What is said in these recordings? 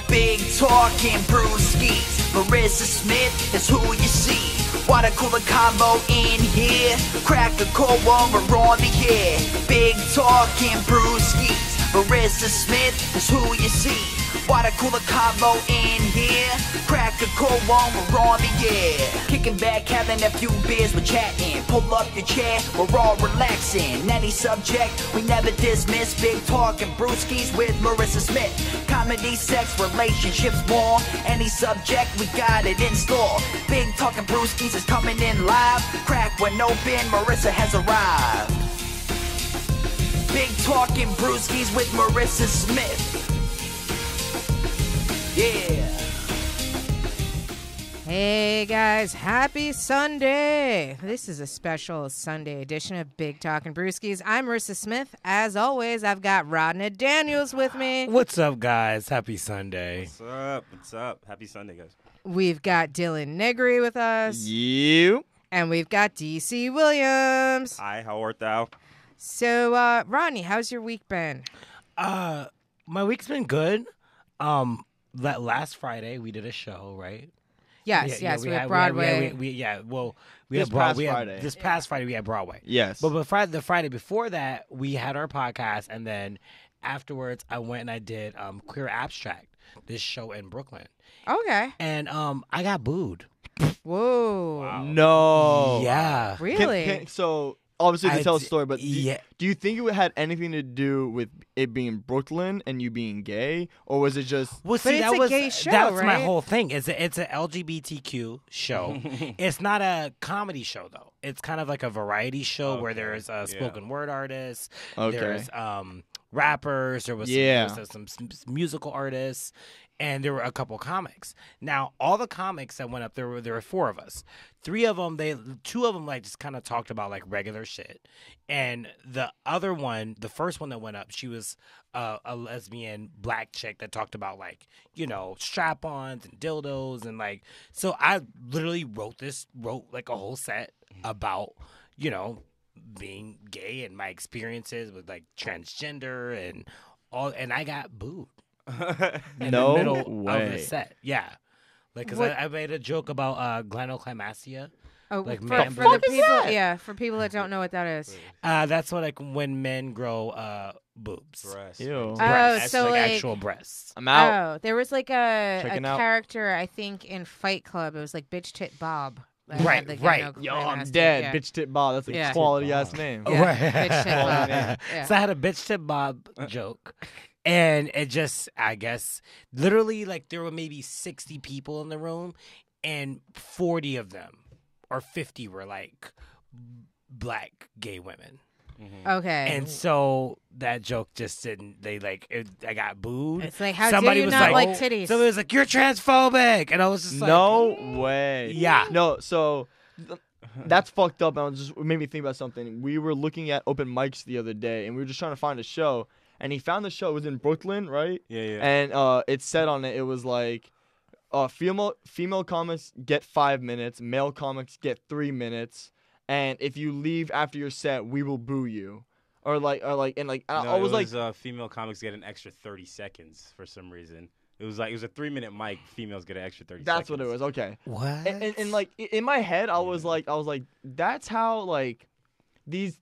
big talking Brewskis. Marissa Smith is who you see. Water cooler combo in here. Crack a cold one, we're on the air. Big talking Brewskis. Marissa Smith is who you see. Water cooler combo in here. Crack a cold one, we're on the air. Kicking back, having a few beers, we're chatting. Pull up your chair, we're all relaxing. Any subject, we never dismiss. Big talking Brewskis with Marissa Smith. Comedy, sex, relationships, more. Any subject, we got it in store. Big talking Brewskis is coming in live. Crack one open, Marissa has arrived. Big talking Brewskis with Marissa Smith. Yeah. Hey guys, happy Sunday. This is a special Sunday edition of Big Talkin' Brewskis. I'm Marissa Smith. As always, I've got Rodney Daniels with me. What's up, guys? Happy Sunday. What's up? What's up? Happy Sunday, guys. We've got Dylan Negri with us. You. And we've got DC Williams. Hi, how art thou? So, Rodney, how's your week been? My week's been good. That last Friday we did a show, right? Yes, we had Broadway. This past Friday we had Broadway. Yes. But the Friday before that, we had our podcast, and then afterwards I went and I did Queer Abstract, this show in Brooklyn. Okay. And I got booed. Whoa. Wow. No. Yeah. Really? So, obviously, to tell a story, but yeah. do you think it had anything to do with it being Brooklyn and you being gay? Or was it just... Well, see, it's a gay show, that's right? my whole thing. It's an LGBTQ show. It's not a comedy show, though. It's kind of like a variety show where there's spoken word artists. Okay. There's rappers. There was some musical artists. And there were a couple comics. Now, all the comics that went up, there were four of us. Two of them like just kind of talked about like regular shit. And the other one, the first one that went up, she was a lesbian black chick that talked about like, strap-ons and dildos and like. So I literally wrote like a whole set about, being gay and my experiences with like transgender and all. And I got booed. In the middle of the set, yeah, like because I made a joke about glycoclimasia. Oh, like for for people that don't know what that is. That's what like when men grow boobs. Breast. Ew. Breasts, so like actual breasts. I'm out. Oh, there was like a Checking out. character I think in Fight Club. It was like Bitch Tit Bob. that Right, had the right. Yo, I'm gynoclasty, dead. yeah. Bitch Tit Bob. That's a Yeah. quality-ass name. Yeah, Right. Bitch Tit Bob. Yeah. Yeah. So I had a bitch tip Bob joke. And it just, I guess, literally, like, there were maybe 60 people in the room, and 40 of them, or 50 were, like, black gay women. Mm-hmm. Okay. And so that joke just didn't, I got booed. It's like, how Somebody dare you was not like, like titties? Somebody was like, you're transphobic. And I was just like, No way. Yeah. No, so that's fucked up. And it made me think about something. We were looking at open mics the other day, and we were just trying to find a show. And he found the show. It was in Brooklyn, right? Yeah. And it said on it was like, female comics get 5 minutes, male comics get 3 minutes, and if you leave after your set, we will boo you. I was like, female comics get an extra 30 seconds for some reason. It was a 3-minute mic. Females get an extra 30 that's seconds. what it was. Okay. what? And like in my head, I was like, that's how like these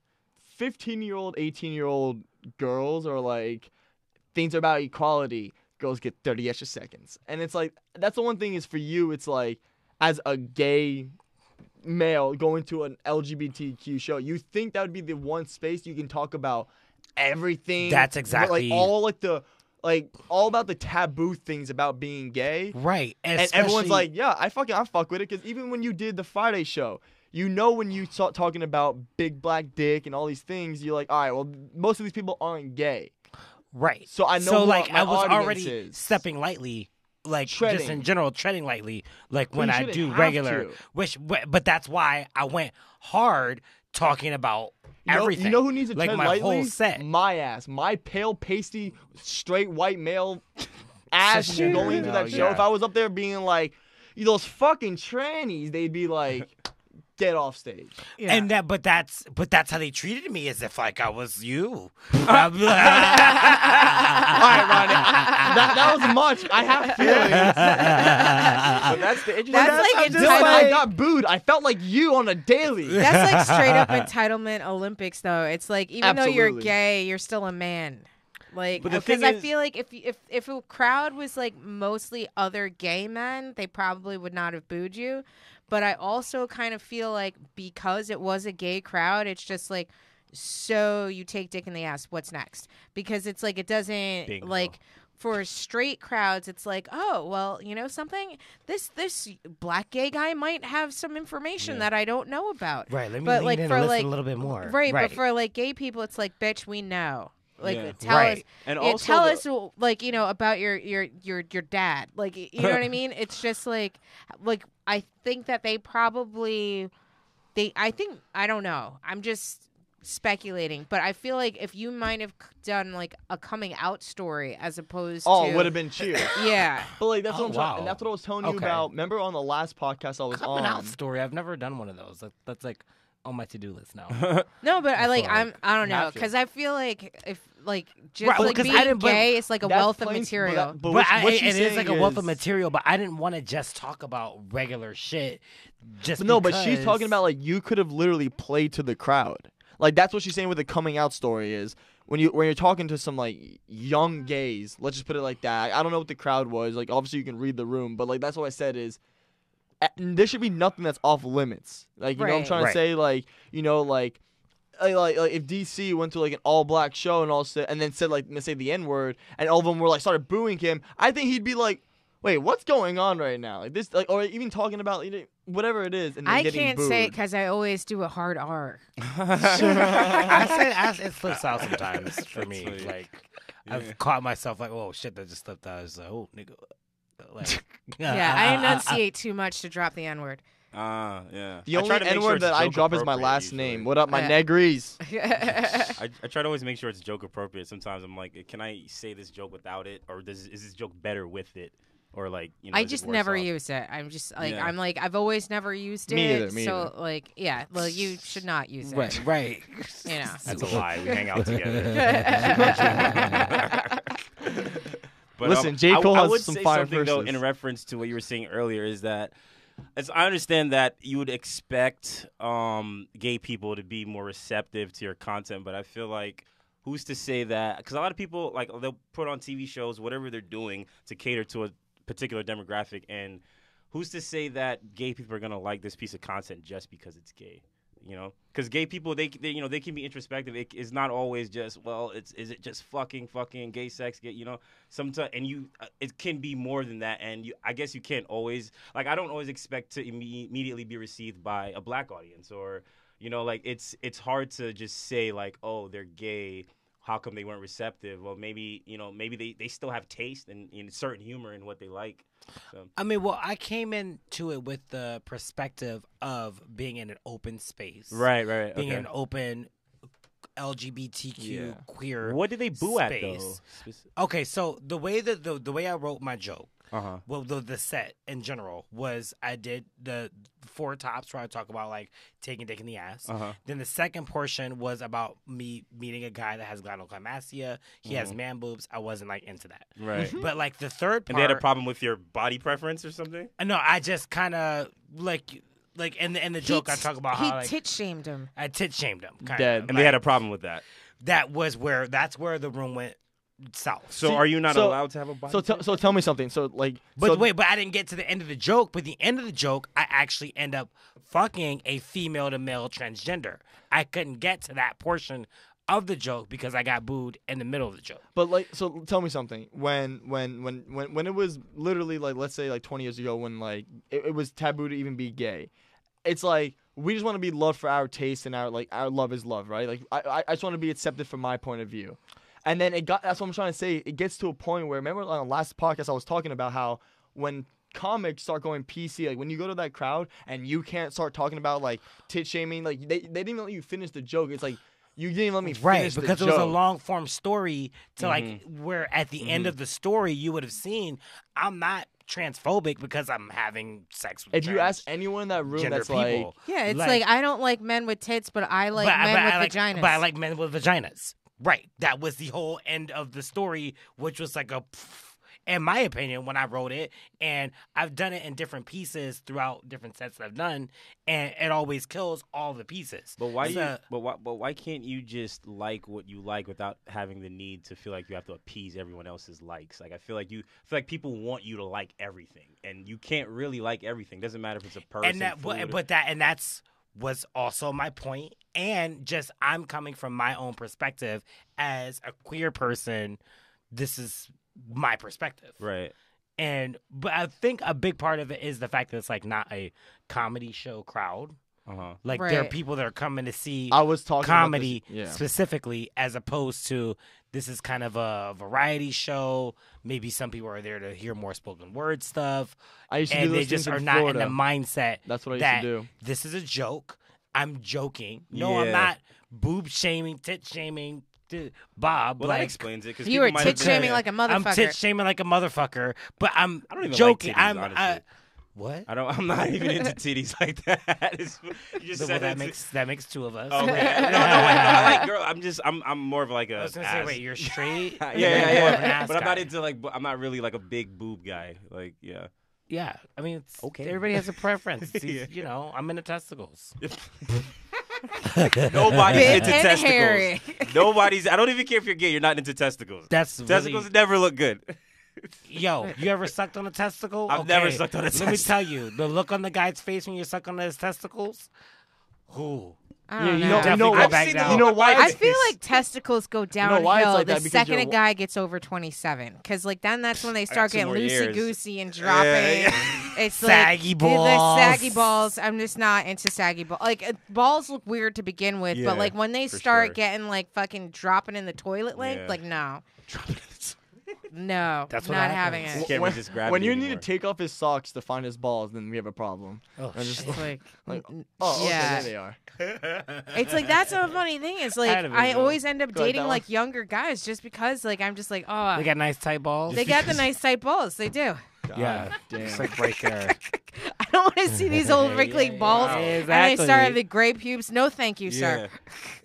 15-year-old, 18-year-old girls are like, things are about equality. Girls get 30 extra seconds. And it's like, that's the one thing is for you, it's like, as a gay male going to an LGBTQ show, you think that would be the one space you can talk about everything. That's exactly. all about the taboo things about being gay. Right. And everyone's like, yeah, I fuck with it. Because even when you did the Friday show, when you start talking about big black dick and all these things, you're like, all right, well, most of these people aren't gay. right. So I know So, what like, my I was audience already is. stepping lightly. Like, Treading. just in general, treading lightly, like But when you I shouldn't do have regular, to. but that's why I went hard talking about everything. You know who needs to like tread my lightly? whole set. My ass. My pale, pasty, straight white male ass Sure. going into that show. Yeah. If I was up there being like, those fucking trannies, they'd be like, get off stage. Yeah. And but that's how they treated me, as if like I was you. All right, Ronnie. That was much. I have feelings. But that's the interesting. That's like Just when I entitlement. got booed, I felt like you on a daily. That's like straight up entitlement Olympics, though. It's like even though you're Absolutely. gay, you're still a man. Like, But the because thing I is- feel like if a crowd was like mostly other gay men, they probably would not have booed you. But I also kind of feel like because it was a gay crowd, it's just like, so you take dick in the ass. What's next? Because it's like it doesn't Bingo. like. For straight crowds, it's like, oh, well, you know something? This black gay guy might have some information that I don't know about. Right. Let me But, lean like, in for, and listen like- a little bit more. Right, but for like gay people, it's like, bitch, we know. Like, Yeah. tell Right. us, And yeah, also tell the- us, like, you know, about your dad. Like, you know what I mean? It's just like I think that I don't know. I'm just speculating, but I feel like if you might have done like a coming out story as opposed to Oh, it would have been cheers. yeah. But like that's what Oh, I'm trying, wow. and that's what I was telling you Okay. about. Remember on the last podcast I was Coming on? out story. I've never done one of those. That's like on my to-do list now. No, but I like Sorry. I don't know Have to. because I feel like if like just Right, well, like 'cause I being didn't- but gay is like a That's wealth of plain- material. But But what it she's is like a saying wealth of is- material. But I didn't want to just talk about regular shit. Just But no, but she's because- talking about like you could have literally played to the crowd. Like that's what she's saying with the coming out story is when you're talking to some like young gays. Let's just put it like that. I don't know what the crowd was. Like obviously you can read the room, but like that's what I said is there should be nothing that's off limits. Like you know what I'm Right. trying to Right. say. Like you know like if DC went to like an all black show and then said like let's say the N word and all of them were like started booing him, I think he'd be like, wait, what's going on right now? Like this, like or even talking about you know, whatever it is, and then I getting can't booed. say it because I always do a hard R. it slips out sometimes for me. funny. Like Yeah. I've caught myself like, oh shit, that just slipped out. It's like, oh nigga. Like, Yeah, I enunciate too much to drop the N word. Yeah. The I only try to make N sure word it's that I joke drop is my appropriate last usually. name. What up, my Yeah. negries? I try to always make sure it's joke appropriate. Sometimes I'm like, can I say this joke without it, or is this joke better with it, or like you know? I is it just worse never off? use it. I'm just like Yeah. I'm like I've always never used Me it. either, me so either. like yeah, well you should not use it. right. You know. That's a lie. We hang out together. But, Listen, J. Cole I has would some say fire something though verses. in reference to what you were saying earlier is that, as I understand that you would expect gay people to be more receptive to your content, but I feel like who's to say that? Because a lot of people like they'll put on TV shows whatever they're doing to cater to a particular demographic, and who's to say that gay people are gonna like this piece of content just because it's gay? You know, because gay people, they you know they can be introspective. It is not always just is it just fucking gay sex? You know, sometimes and it can be more than that. And I guess you can't always I don't always expect to immediately be received by a black audience, or you know like it's hard to just say like, oh, they're gay. How come they weren't receptive? Well, maybe they still have taste and certain humor in what they like. So. I mean, well, I came into it with the perspective of being in an open space. Right. Being Okay. in an open LGBTQ queer What did they boo at space. though? Okay, so the way that the way I wrote my joke, Uh-huh. well, the set in general was I did the 4 tops where I talk about like taking dick in the ass. Uh-huh. Then the second portion was about me meeting a guy that has gynecomastia. He has man boobs. I wasn't like into that. Right. But like the third part, And they had a problem with your body preference or something? No, I just kind of like in the joke I talk about he how like tit shamed him. I tit shamed him. Kinda. Dead. And they had a problem with that. That's where the room went south. So are you not so- allowed to have a body So tell me something. So like, But so, wait, but I didn't get to the end of the joke. But the end of the joke, I actually end up fucking a female to male transgender. I couldn't get to that portion of the joke because I got booed in the middle of the joke. But like, so tell me something. When it was literally like, let's say like 20 years ago, when like it was taboo to even be gay, it's like we just want to be loved for our taste and our love is love, right? Like I just want to be accepted from my point of view. And then that's what I'm trying to say. It gets to a point where, remember on the last podcast I was talking about how when comics start going PC, like when you go to that crowd and you can't start talking about like tit shaming, like they didn't even let you finish the joke. It's like You didn't even let me Right, finish because the it was a joke. long form story to like where at the end of the story you would have seen I'm not transphobic because I'm having sex with If you ask anyone in that room transgender that's like, people. Yeah, it's like I don't like men with tits, but I like men with vaginas. But I like men with vaginas. Right. That was the whole end of the story, which was like in my opinion, when I wrote it, and I've done it in different pieces throughout different sets that I've done, and it always kills all the pieces. But why can't you just like what you like without having the need to feel like you have to appease everyone else's likes? Like I feel like people want you to like everything, and you can't really like everything. Doesn't matter if it's a person. And that's was also my point, and just I'm coming from my own perspective as a queer person. This is my perspective, right? But I think a big part of it is the fact that it's like not a comedy show crowd. Like there are people that are coming to see comedy specifically, as opposed to this is kind of a variety show. Maybe some people are there to hear more spoken word stuff. I used to and do they those just things are in not Florida. in the mindset. That's what I used to do. This is a joke. I'm joking. No, I'm not boob shaming, tit shaming. Bob, well, like, that explains it. You were tit shaming like a motherfucker. I'm tit shaming like a motherfucker, but I don't even joking. Like titties, what? I'm not even into titties like that. You just said that makes two of us. Oh, okay. No, I like girl. I'm more of like a. I was gonna say, wait, you're straight? yeah. But I'm not into I'm not really like a big boob guy. Like, yeah. Yeah, I mean, it's okay. Everybody has a preference. You know, I'm into testicles. Nobody's into testicles. Hairy. Nobody's. I don't even care if you're gay. You're not into testicles. Testicles never look good. Yo, you ever sucked on a testicle? I've never sucked on a testicle. Let me tell you, the look on the guy's face when you suck on his testicles. Who? I don't know why? I feel like testicles go downhill like the second a guy gets over 27, because like then that's when they start getting loosey goosey and dropping. It's saggy like balls. the saggy balls. I'm just not into saggy balls. Like balls look weird to begin with, but like when they start getting like fucking dropping in the toilet length, like no. No, that's what not having it. When you need to take off his socks to find his balls, then we have a problem. Oh, just like okay, there they are. It's like that's a funny thing. It's like I always end up dating like younger guys just because like I'm just like, oh, they got nice tight balls. They got the nice tight balls. They do. Yeah, damn. It's like right there. I don't want to see these old wrinkly balls, and they start having the gray pubes. No, thank you, sir.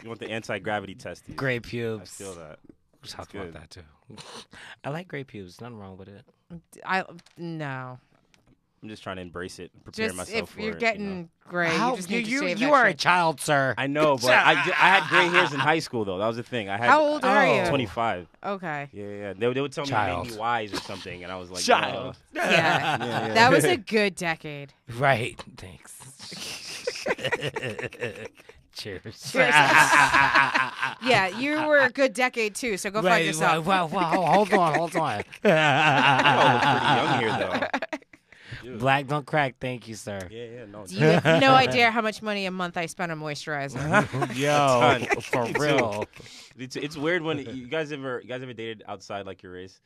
You want the anti-gravity test? Gray pubes. I feel that. We'll talk about that too. I like gray pubes. Nothing wrong with it. No. I'm just trying to embrace it, and prepare myself if for you're it. getting gray, you just need to shave you that are shit. a child, sir. I know, but I had gray hairs in high school though. That was the thing. I had. How old are you? 25. Okay. Yeah. They would tell me it made me wise or something, and I was like, child. Yeah. That was a good decade. Right. Thanks. Cheers. Yeah, you were a good decade too, so go fuck yourself. Well, hold on. I look pretty young here though. Black don't crack. Thank you, sir. Yeah, no. You have no idea how much money a month I spend on moisturizer. Yo, for real. It's weird when you guys ever dated outside like your race?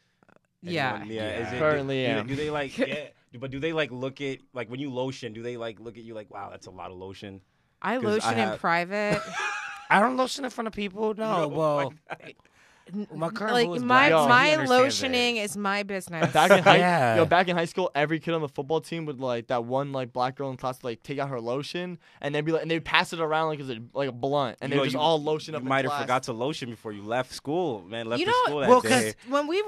Yeah. Is it, currently am. Do they like? Yeah. But do they like look at like when you lotion? Do they like look at you like, wow, that's a lot of lotion? I lotion in private. I don't lotion in front of people. No, well, my current like boo is my black, so he my understands lotioning it. is my business. Back in high school, every kid on the football team would like that one like black girl in class would, like take out her lotion and they'd be like, and they'd pass it around like it was like a blunt, and they would just all lotion up. You in might have class. forgot to lotion before you left school, man. Left school well, that day. When we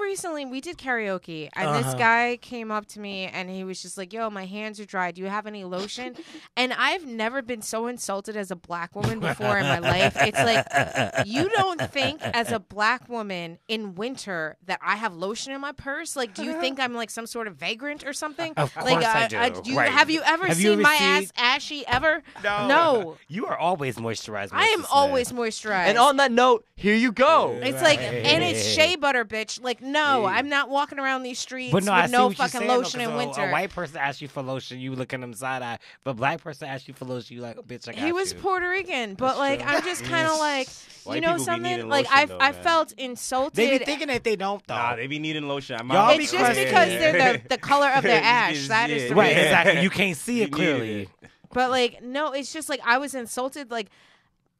did karaoke, and this guy came up to me and he was just like, "Yo, my hands are dry. Do you have any lotion?" And I've never been so insulted as a black woman before in my life. It's like, you don't think as a black woman in winter that I have lotion in my purse? Like, do you think I'm like some sort of vagrant or something? Of course like, I do. Right. Have you ever seen my ass ashy ever? No. You are always moisturized. I am always moisturized. And on that note, here you go. It's like, and it's shea butter, bitch. Like, no, I'm not walking around these streets but no, with I see no what you're fucking saying, lotion though, in winter. A white person asks you for lotion, you look at them side eye. But a black person asks you for lotion, you like, oh, bitch, I got He was you. Puerto Rican, but like, I'm just kind of like, you know something? Like, lotion, I felt insulted. They be thinking that they don't, though. Nah, they be needing lotion. It's just because they're the color of their ash. That is the right, reason. exactly. You can't see it clearly. But like, no, it's just like I was insulted. Like,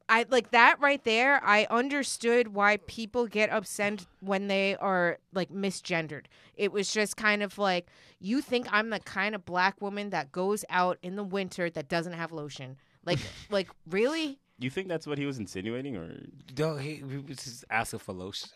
I like that right there. I understood why people get upset when they are like misgendered. It was just kind of like, you think I'm the kind of black woman that goes out in the winter that doesn't have lotion? Like really? You think that's what he was insinuating, or? No, he was just asking for lotion.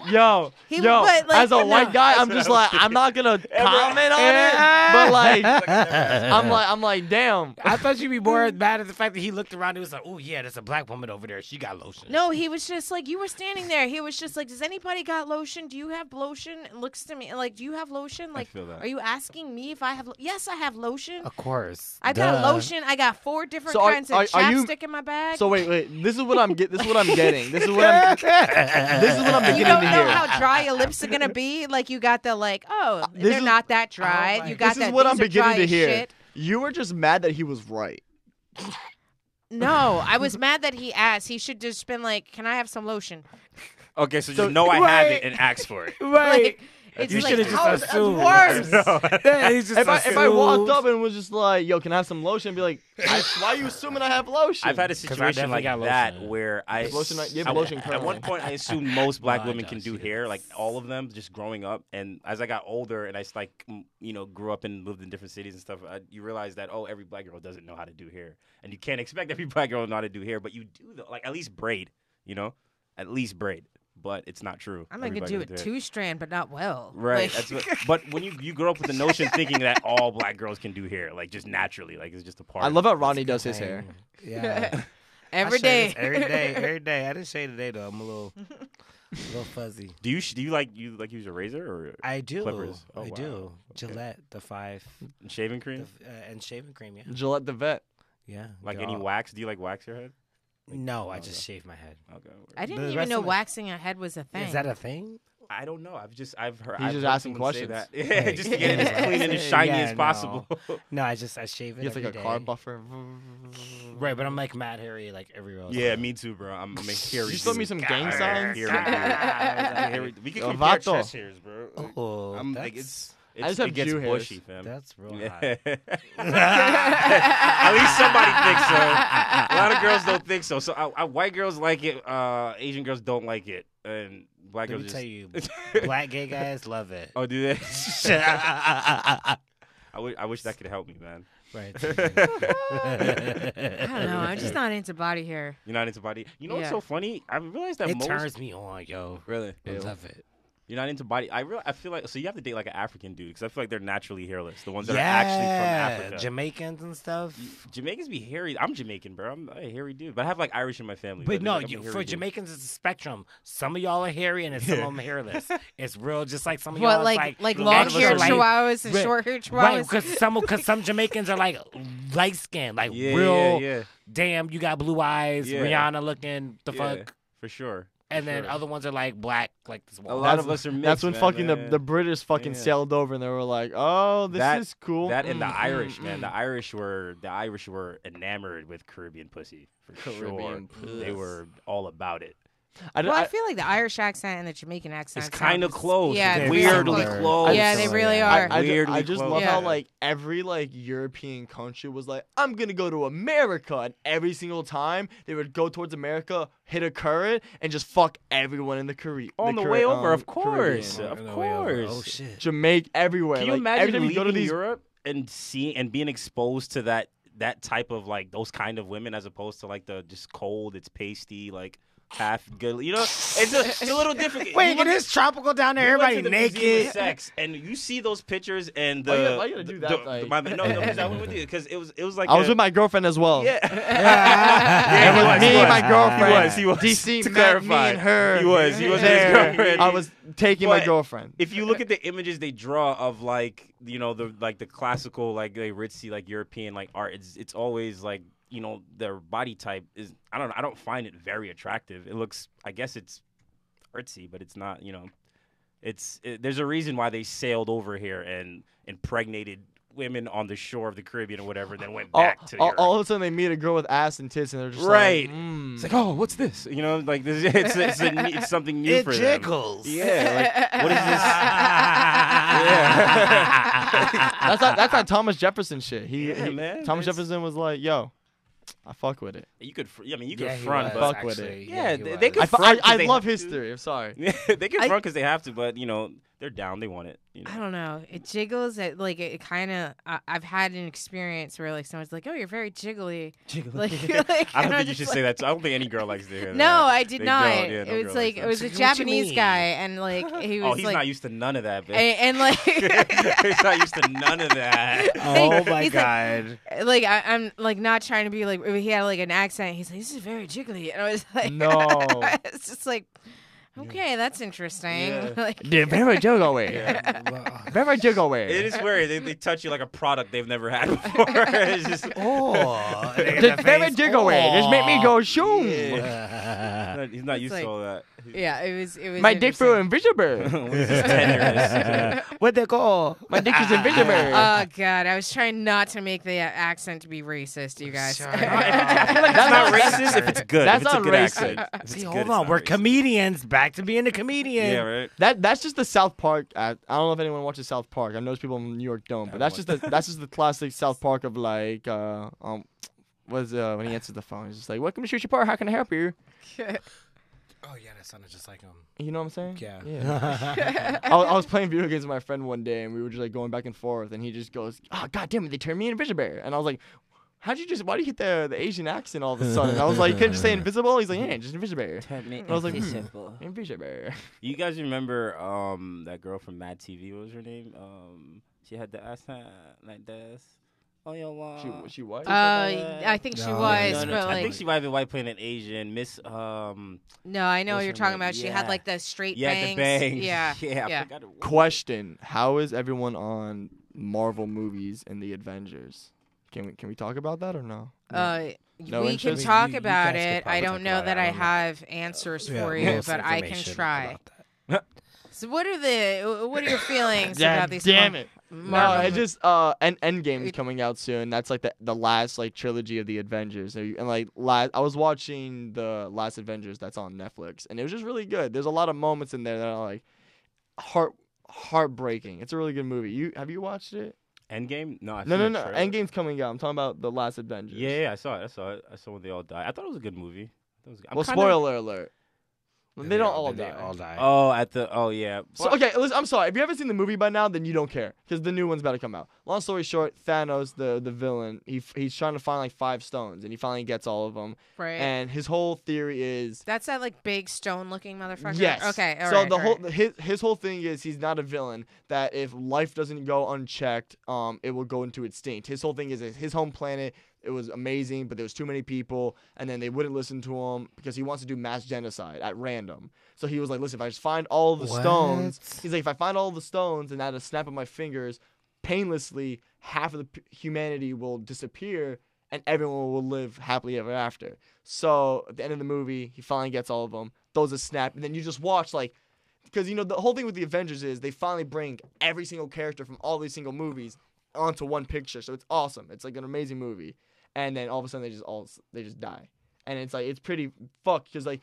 Yo, but, like, as a white guy, I'm what just I was like, I'm not gonna comment on it, but like, I'm like, damn. I thought you'd be more mad at the fact that he looked around and was like, oh, yeah, there's a black woman over there. She got lotion. No, he was just like, you were standing there. He was just like, does anybody got lotion? Do you have lotion? And looks to me like, do you have lotion? Like, feel that. are you asking me if I have? Yes, I have lotion. Of course. I got lotion. I got 4 different So kinds of chapstick in my bag. So wait, this is what I'm getting. This is what I'm getting. This is what I'm beginning You don't to know hear. how dry your lips are gonna be. Like, you got the like, oh, This they're is- not that dry. my- You got This that. is what these I'm are beginning dry to as hear. shit. You were just mad that he was right. No, I was mad that he asked. He should just been like, can I have some lotion? Okay, so just know I have it and ask for it. Like, it's You like, should've just how is assumed. worse. Yeah, he's just If I walked assumed. up and was just like, "Yo, can I have some lotion?" I'd be like, "Why are you assuming I have lotion?" I've had a 'Cause I situation definitely like got that lotion. where I Lotion, you have I- lotion at currently. one point I assumed most black No, I women don't. can do She hair, does. like all of them, just growing up. And as I got older and I grew up and lived in different cities and stuff, you realize that every black girl doesn't know how to do hair, and you can't expect every black girl to know how to do hair, but you do though, like at least braid, at least braid. But it's not true. I'm gonna Everybody do can it hair. 2-strand, but not well. Right. Like, But when you grow up with the notion thinking that all black girls can do hair, like just naturally, like it's just a part. I of love it. how Ronnie does his hair. Yeah. every I shave day. this every day. I didn't shave today though. I'm a little fuzzy. Do you like use a razor or I do. clippers? Oh, I wow. do. Okay. Gillette, the 5, shaving cream? and shaving cream. Yeah. Gillette the vet. Yeah. Like they're any all- wax? Do you like wax your head? No, I just shave my head. Okay. I didn't the even rest know of my- waxing a head was a thing. Is that a thing? I don't know. I've heard. He's I've just heard asking someone say questions. that. Yeah, Hey. just to get it as clean and as shiny Yeah, as possible. No, I shave it He has like every a day. car buffer. Right, but I'm like mad hairy like everywhere else. Yeah, me too, bro. I'm a hairy. You show me dude. some gang signs. Hairy dude. We can Yo, compare vato. chest hairs, bro. Oh, I'm that's, like it's I just have it gets Jew hairs. bushy, fam. that's real Yeah. hot. At least somebody thinks so. A lot of girls don't think so. So white girls like it. Asian girls don't like it, and black Let girls me just. tell you, black gay guys love it. Oh, do they? I wish that could help me, man. Right. I don't know. I'm just not into body hair. You're not into body. You know what's Yeah. so funny? I realized that It most turns me on, yo. really. I love it. You're not into body. I feel like so you have to date like an African dude because I feel like they're naturally hairless. The ones that are actually from Africa. Jamaicans and stuff. Jamaicans be hairy. I'm Jamaican, bro. I'm a hairy dude, but I have like Irish in my family. But no, like, I'm a hairy for dude. Jamaicans, it's a spectrum. Some of y'all are hairy, and then some of them are hairless. It's real, just like some of What, y'all. like a lot long of us hair are like- chihuahuas and Right, short hair Right, chihuahuas? because some Jamaicans are like light skinned, like Yeah, real. yeah, Damn, you got blue eyes, Yeah. Rihanna looking. The yeah, fuck. for sure. And then sure. other ones are like black, like this A wall. lot of us are mixed. That's when man, fucking man. the British fucking Yeah. sailed over and they were like, "Oh, this That- is cool." That and the Mm, Irish, mm, man. mm. The Irish were enamored with Caribbean pussy for Caribbean sure. They puss. were all about it. Well, I feel like the Irish accent and the Jamaican accent. It's kind of sounds- close. Yeah, It's they're weirdly very close. Yeah, they really are. Weirdly I just close. love Yeah. how like every like European country was like, I'm gonna go to America, and every single time they would go towards America, hit a current, and just fuck everyone in the Caribbean. On the way over, of course, Caribbean. of Oh course. shit. Jamaica everywhere. Can you like, imagine every time you leaving go to these? Europe and seeing and being exposed to that type of like those kind of women as opposed to like the just cold, it's pasty, like half good. You know, it's a little different. Wait, You look it is tropical down there. You went Everybody to the Museum of naked. sex, and you see those pictures, and Why you the gotta- why you gotta do that, like- no, I went with you because it was like I was with my girlfriend as well. yeah. It was he was, me he and was. my girlfriend. He was. DC To met clarify. me and her. He was with his there. girlfriend. I was taking my But girlfriend. If you look at the images they draw of like the classical like the ritzy like European like art, it's always like their body type is I don't find it very attractive. It looks I guess it's artsy, but it's not. There's a reason why they sailed over here and impregnated women on the shore of the Caribbean or whatever, then went back to Europe. all of a sudden, they meet a girl with ass and tits, and they're just Right. like, mm. It's like, oh, what's this? Like this, it's something new It for them. jiggles. Yeah, like what is this? That's not Thomas Jefferson shit. Yeah, man. Thomas It's- Jefferson was like, yo, I fuck with it. You could, you he could front, was, but fuck with it. actually. yeah, he they was. could front. 'cause I they love have to. history. I'm sorry. They can front because they have to, but they're down. They want it. I don't know. It jiggles. It kind of. I've had an experience where like someone's like, "Oh, you're very jiggly." Like, I don't think you just should like, say that. I don't think any girl likes to hear that. No, I did They not. don't. Yeah, no It was girl like likes it was a What you Japanese mean? guy, and like he was Oh, he's like, not used to none of that, bitch. and like He's not used to none of that. Oh my He's god. like I'm like not trying to be like he had like an accent. He's like, "This is very jiggly," and I was like, No. it's just like, okay, that's interesting. Yeah. Like, Very jiggly. Yeah. Very jiggly. It is weird. They touch you like a product they've never had before. It's just, Oh. Just very jiggly. Just make me go shoom. he's not used like- to all that. yeah, it was. My dick flew interesting. invisible. What is his tenderness? Where'd they go? My dick is invisible. Oh god, I was trying not to make the accent to be racist, you guys. Sorry. I feel like that's not racist if it's good. That's if it's not a good racist. accent. If it's See, good, hold it's on. not We're racist. comedians. Back to being a comedian. Yeah, right. That's just the South Park. I don't know if anyone watches South Park. I know people in New York don't, but that's just the classic South Park of like was when he answers the phone, he's just like, "Welcome to Shoot Your Park. How can I help you?" Oh yeah, that sounded just like him. You know what I'm saying? Yeah. I was playing video games with my friend one day, and we were just like going back and forth, and he just goes, "Oh god damn it, they turned me invisible," and I was like, why do you hit the Asian accent all of a sudden? I was like, you couldn't just say invisible? He's like, yeah, just invisible. I was like, invisible. You guys remember that girl from Mad TV? What was her name? She had the accent like this. Oh, yo, She white? I think she No, was, no, but I like, think she might have been white playing an Asian. Miss no, I know what what's you're her talking name? about. She had Yeah. like the straight yeah, bangs. the bangs. Yeah, yeah. I yeah. forgot it. Question: how is everyone on Marvel movies and the Avengers? Can we talk about that or no? No we interest? can talk You about guys could it. I probably don't talk know about it. that I I don't know. have answers Yeah, for you, most but I can information try. about that. So what are your feelings God about these? damn it. No, Marvel it's just Endgame's coming out soon. That's like the last like trilogy of the Avengers. And like I was watching the last Avengers that's on Netflix, and it was just really good. There's a lot of moments in there that are like heartbreaking. It's a really good movie. Have you watched it? Endgame? No, I've No. seen the trailer. Endgame's coming out. I'm talking about the last Avengers. Yeah, I saw it. I saw when they all died. I thought it was a good movie. I'm Well, kinda- spoiler alert. They don't all They die. all die. Yeah. So, okay, listen, I'm sorry. If you haven't seen the movie by now, then you don't care because the new one's about to come out. Long story short, Thanos, the villain, he's trying to find like 5 stones, and he finally gets all of them. right? And his whole theory is That's that like big stone-looking motherfucker. yes. Okay. All so right, the all whole right. his whole thing is he's not a villain. That if life doesn't go unchecked, it will go into extinct. His whole thing is his home planet. It was amazing, but there was too many people, and then they wouldn't listen to him because he wants to do mass genocide at random. So he was like, listen, if I just find all the stones, he's like, if I find all the stones and at a snap of my fingers, painlessly, half of the humanity will disappear, and everyone will live happily ever after. So at the end of the movie, he finally gets all of them, throws a snap, and then you just watch like, because the whole thing with the Avengers is they finally bring every single character from all these single movies onto one picture, so it's awesome. It's like an amazing movie. And then all of a sudden they just die, and it's like it's pretty fucked because like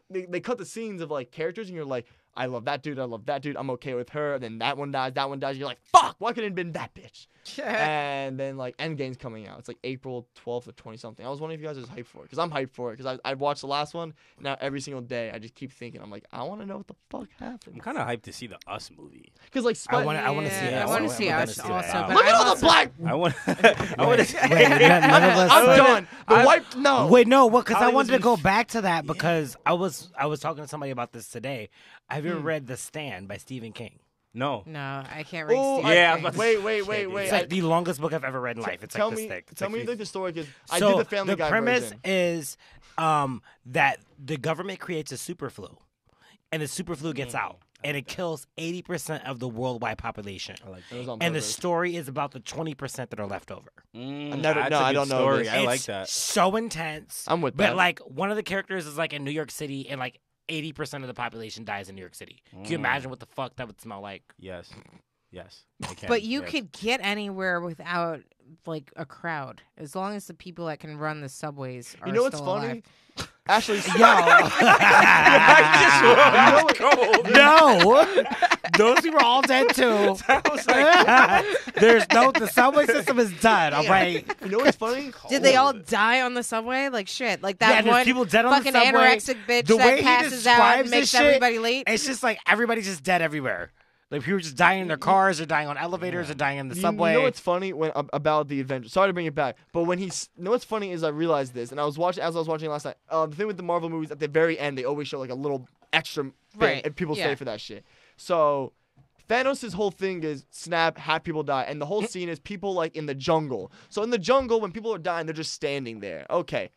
they cut the scenes of like characters and you're like, I love that dude, I'm okay with her. And then that one dies. You're like, fuck, why couldn't it have been that bitch? And then like Endgame's coming out. It's like April 12th or 20 something. I was wondering if you guys are hyped for it because I'm hyped for it because I watched the last one. Now every single day I just keep thinking, I'm like, I want to know what the fuck happened. I'm kind of hyped to see the Us movie. Because like I want to see Yeah, it. I want to see us that also. out. but look at I'm all the also- black. I want. I want to. Wait, none of us. I'm done. The white no. Wait, no, because I Hollywood's wanted to been go back to that because I was talking to somebody about this today. Have you ever read The Stand by Stephen King? No. No, I can't read. Oh, Stephen Yeah, I was King. about to Wait. It's like the longest book I've ever read in life. It's tell like this me, thick. It's tell like me like the story because I so did the Family Guy premise version. is that the government creates a superflu, and the superflu gets out, and it kills 80% of the worldwide population. I like It was on And the purpose. story is about the 20% that are left over. I don't know Story. this. I like It's that. so intense. I'm with But that. like one of the characters is like in New York City, and like 80% of the population dies in New York City. Can you imagine what the fuck that would smell like? Yes. I can. But you yes. could get anywhere without like a crowd, as long as the people that can run the subways are You know what's still funny? alive. Ashley, Yo, you know what- no, Those people are all dead too. I was like, The subway system is done. All right. You know what's funny? Did they all die on the subway? Like shit. Like Yeah, that there's one people dead on the fucking subway. anorexic bitch The way that he passes out describes and this makes shit, everybody late. It's just like everybody's just dead everywhere. Like people just dying in their cars, or dying on elevators, or dying in the subway. You know what's funny when about the adventure? Sorry to bring it back, but when you know what's funny is I realized this, and I was watching last night. The thing with the Marvel movies, at the very end, they always show like a little extra thing, Right, and people yeah. stay for that shit. So Thanos' whole thing is snap, have people die, and the whole scene is people like in the jungle. So in the jungle, when people are dying, they're just standing there. Okay.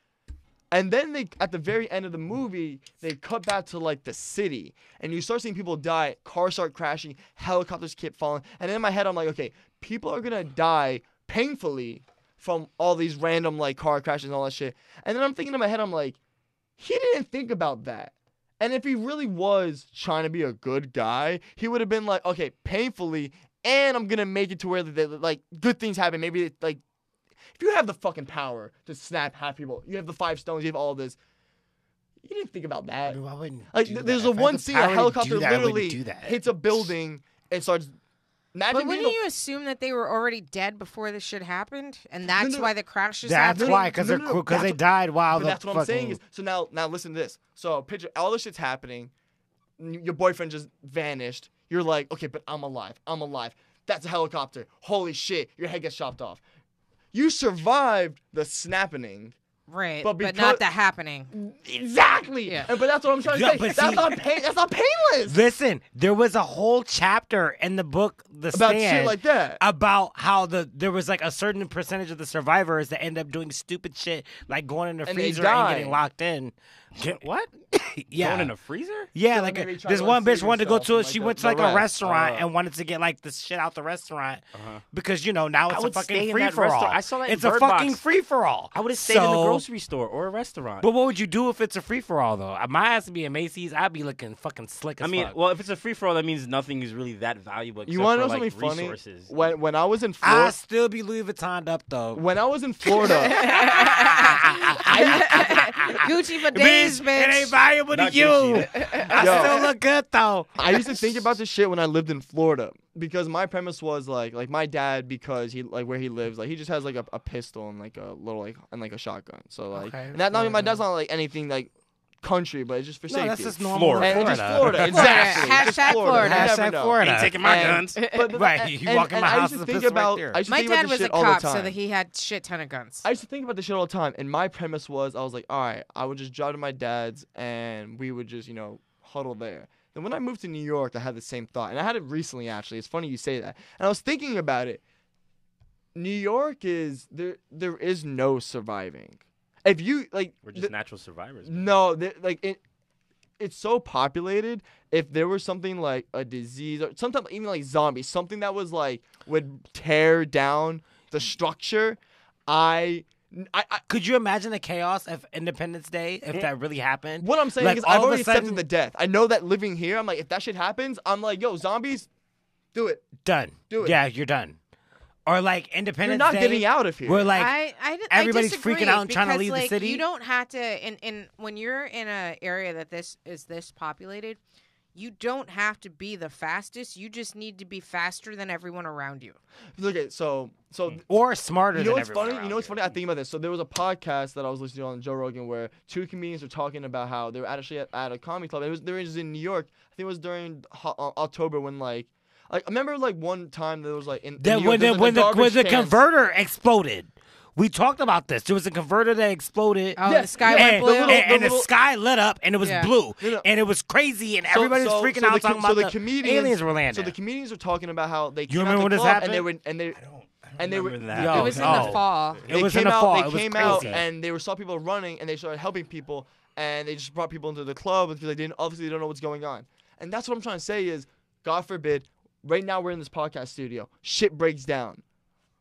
And then they, at the very end of the movie, they cut back to like the city, and you start seeing people die. Cars start crashing, helicopters keep falling, and in my head, I'm like, okay, people are gonna die painfully from all these random like car crashes and all that shit. And then I'm thinking in my head, I'm like, he didn't think about that. And if he really was trying to be a good guy, he would have been like, okay, painfully, and I'm gonna make it to where like good things happen. Maybe like. If you have the fucking power to snap half people, you have the 5 stones, you have all this. You didn't think about that. I mean, why wouldn't Like, do there's that? a If I had one the scene, power a to helicopter do that, I wouldn't literally do that. hits a building and starts. Imagine But being wouldn't you assume that they were already dead before this shit happened, and that's no. why the crashes That's happened? why, because No, they that's died while But the that's what I'm saying fucking- is, so now listen to this. So picture all this shit's happening. Your boyfriend just vanished. You're like, okay, but I'm alive. I'm alive. That's a helicopter. Holy shit. Your head gets chopped off. You survived the snapping. Right, But but because- not the happening. Exactly. Yeah. But that's what I'm trying to Yeah, say. but That's see- not That's not painless. Listen, there was a whole chapter in the book, The About Stand, shit like that. about how there was like a certain percentage of the survivors that end up doing stupid shit, like going in the And they freezer die. and getting locked in. what? Yeah, Going in a freezer? yeah, So like maybe try this to one bitch unseat wanted to go herself to from, it. like, She the- went to the like a rest. restaurant and wanted to get like the shit out the restaurant because now I it's a would stay fucking in free that for all. restaurant. I saw that in It's a Bird fucking Box. free for all. I would have stayed in the grocery store or a restaurant. But what would you do if it's a free for all though? My ass would be at Macy's. I'd be looking fucking slick as I mean, fuck. well, if it's a free for all, that means nothing is really that valuable. You want to know something funny? resources. When I was in I Florida, still be Louis Vuittoned up though. when I was in Florida, Gucci for days, Bitch, bitch. it ain't valuable to Not you. Gucci. I Yo. still look good though. I used to think about this shit when I lived in Florida because my premise was like my dad, because he like where he lives, like he just has like a pistol and like a little like a shotgun. So like Okay, and that not my fair dad's not like anything like country, but it's just for No, safety. that's just normal. Florida. And Florida. just Florida, exactly. Just Hashtag Florida. Florida. You never Hashtag know. Florida. Ain't taking my And- guns. But, Right, you walk in my I house used to with a think pistol right about. there. I used to My think about dad this was a shit all the cop, time. so that he had shit ton of guns. I used to think about this shit all the time, and my premise was I was like, all right, I would just drive to my dad's, and we would just huddle there. Then when I moved to New York, I had the same thought, and I had it recently actually. It's funny you say that, and I was thinking about it. New York is there is no surviving. If you like, We're just natural survivors. man. no, it's so populated. If there was something like a disease or sometimes even like zombies, something that was like would tear down the structure, I Could you imagine the chaos of Independence Day if that really happened? what I'm saying Like, is all I've of a already sudden- accepted the death. I know that living here, I'm like, if that shit happens, I'm like, yo, zombies, do it. Done. Do it. Yeah, you're done. Or like Independence You're not Day, getting out of here. Where like I everybody's disagree freaking out and trying to because, leave the like, city? You don't have to in when you're in an area that this populated, you don't have to be the fastest. You just need to be faster than everyone around you. Look at so or smarter you know than what's everyone funny? You around know what's funny? I think about this. So there was a podcast that I was listening to on Joe Rogan where 2 comedians were talking about how they were actually at a comedy club. They were just in New York. I think it was during October when like I remember like one time there was like in That New York, there was, when garbage the cans. converter exploded. We talked about this. There was a converter that exploded. Oh, Yeah, the sky yeah, went and, blue. and the little- sky lit up and it was Yeah. blue No, no. and it was crazy and So- everybody was so- freaking so out the talking so about the comedians, aliens were landing. So the comedians were talking about how they came remember out when the this club happened? and they were Remember that. Yo, It was in oh. the fall. It was came in the out, fall. They It was came out crazy. and they saw people running and they started helping people and they just brought people into the club because they obviously don't know what's going on. And that's what I'm trying to say is, God forbid, right now we're in this podcast studio, shit breaks down.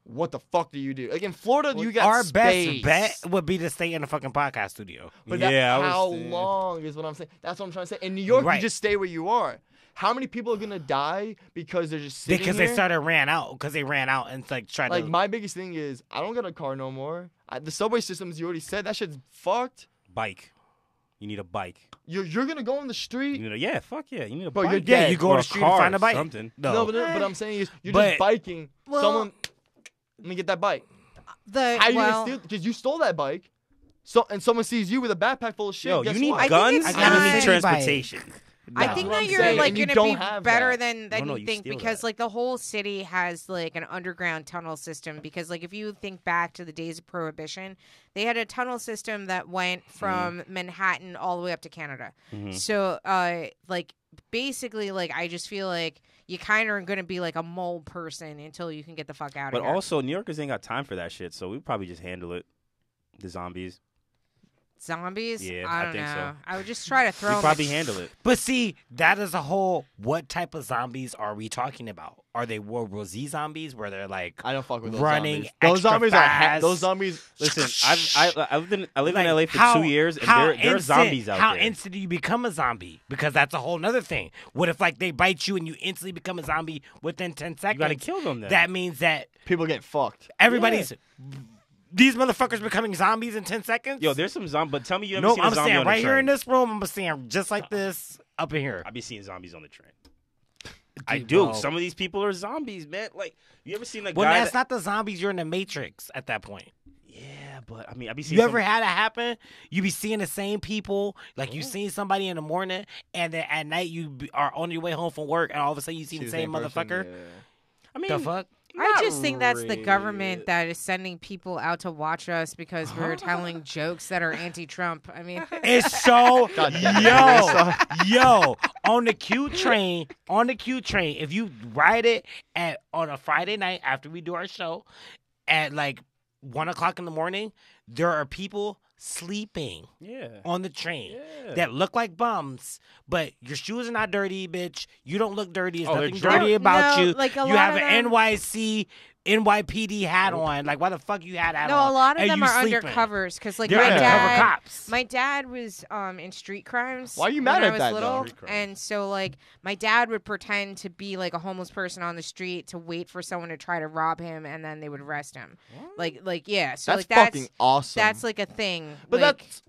What the fuck do you do? Like in Florida, you got Our space. best bet would be to stay in a fucking podcast studio. But Yeah, I was how saying. long is what I'm saying. That's what I'm trying to say. In New York, Right. you just stay where you are. How many people are gonna die because they're just sitting Because here? they ran out and like tried Like to my biggest thing is I don't got a car no more. The subway systems you already said that shit's fucked. Bike. You need a bike. You're gonna go on the street. You need fuck yeah. You need a Bro, bike. you're Yeah, dead. you go Or to a the street and car find a or bike. something. No, but I'm saying is you're But- just biking. Well- Someone, let me get that bike. The How you well, gonna steal? Because you stole that bike. So and someone sees you with a backpack full of shit. Yo, guess you need what? think guns it's and you not- need transportation. I No. think That's what that I'm you're saying, like and you gonna don't be have better that. than No, you you think steal because that. like the whole city has like an underground tunnel system because like if you think back to the days of Prohibition, they had a tunnel system that went from Manhattan all the way up to Canada. So like basically like I just feel like you kind of are gonna be like a mole person until you can get the fuck out But of here. also, New Yorkers ain't got time for that shit, so we probably just handle it. The zombies. Zombies? Yeah, I I don't think so. know. I would just try to throw We 'em probably at- handle it. But see, that is a whole. What type of zombies are we talking about? Are they World War Z zombies where they're like I don't fuck with those running zombies. Those extra zombies fast? those zombies. Listen, I lived in Like, LA for how- 2 years, and how there are instant- zombies out How there. instant do you become a zombie? Because that's a whole nother thing. What if like they bite you and you instantly become a zombie within 10 seconds? You gotta kill them then. That means that People get fucked. everybody's these motherfuckers becoming zombies in 10 seconds. Yo, there's some zombies, but tell me you never no, seen a I'm zombie standing on the right here train. in this room. I'm standing just like this up in here. I be seeing zombies on the train. I Dude, do. bro. Some of these people are zombies, man. Like, you ever seen a Well, guy that's that... not the zombies. You're in the Matrix at that point. Yeah, but I mean, I be seeing You ever had it happen? You be seeing the same people, like you seen somebody in the morning, and then at night are on your way home from work, and all of a sudden you see the same motherfucker. I mean, The fuck? I not just think that's the really. government that is sending people out to watch us because we're telling jokes that are anti-Trump. I mean, It's so God damn it. yo on the Q train. If you ride it on a Friday night after we do our show at like 1:00 in the morning, there are people sleeping Yeah. on the train Yeah. that look like bums, but your shoes are not dirty, bitch. You don't look dirty. There's Oh, they're nothing drunk. dirty about No, you. like, a You lot have of an them- NYPD hat on. Like, why the fuck you had that no, on? a lot of and them you are sleeping? undercovers because like They're my undercover dad, cops. my dad was in street crimes. Why are you mad when at I was that, though? little, Street crimes. and so like my dad would pretend to be like a homeless person on the street to wait for someone to try to rob him, and then they would arrest him. Like yeah, so That's like fucking awesome. that's like a thing. but like, that's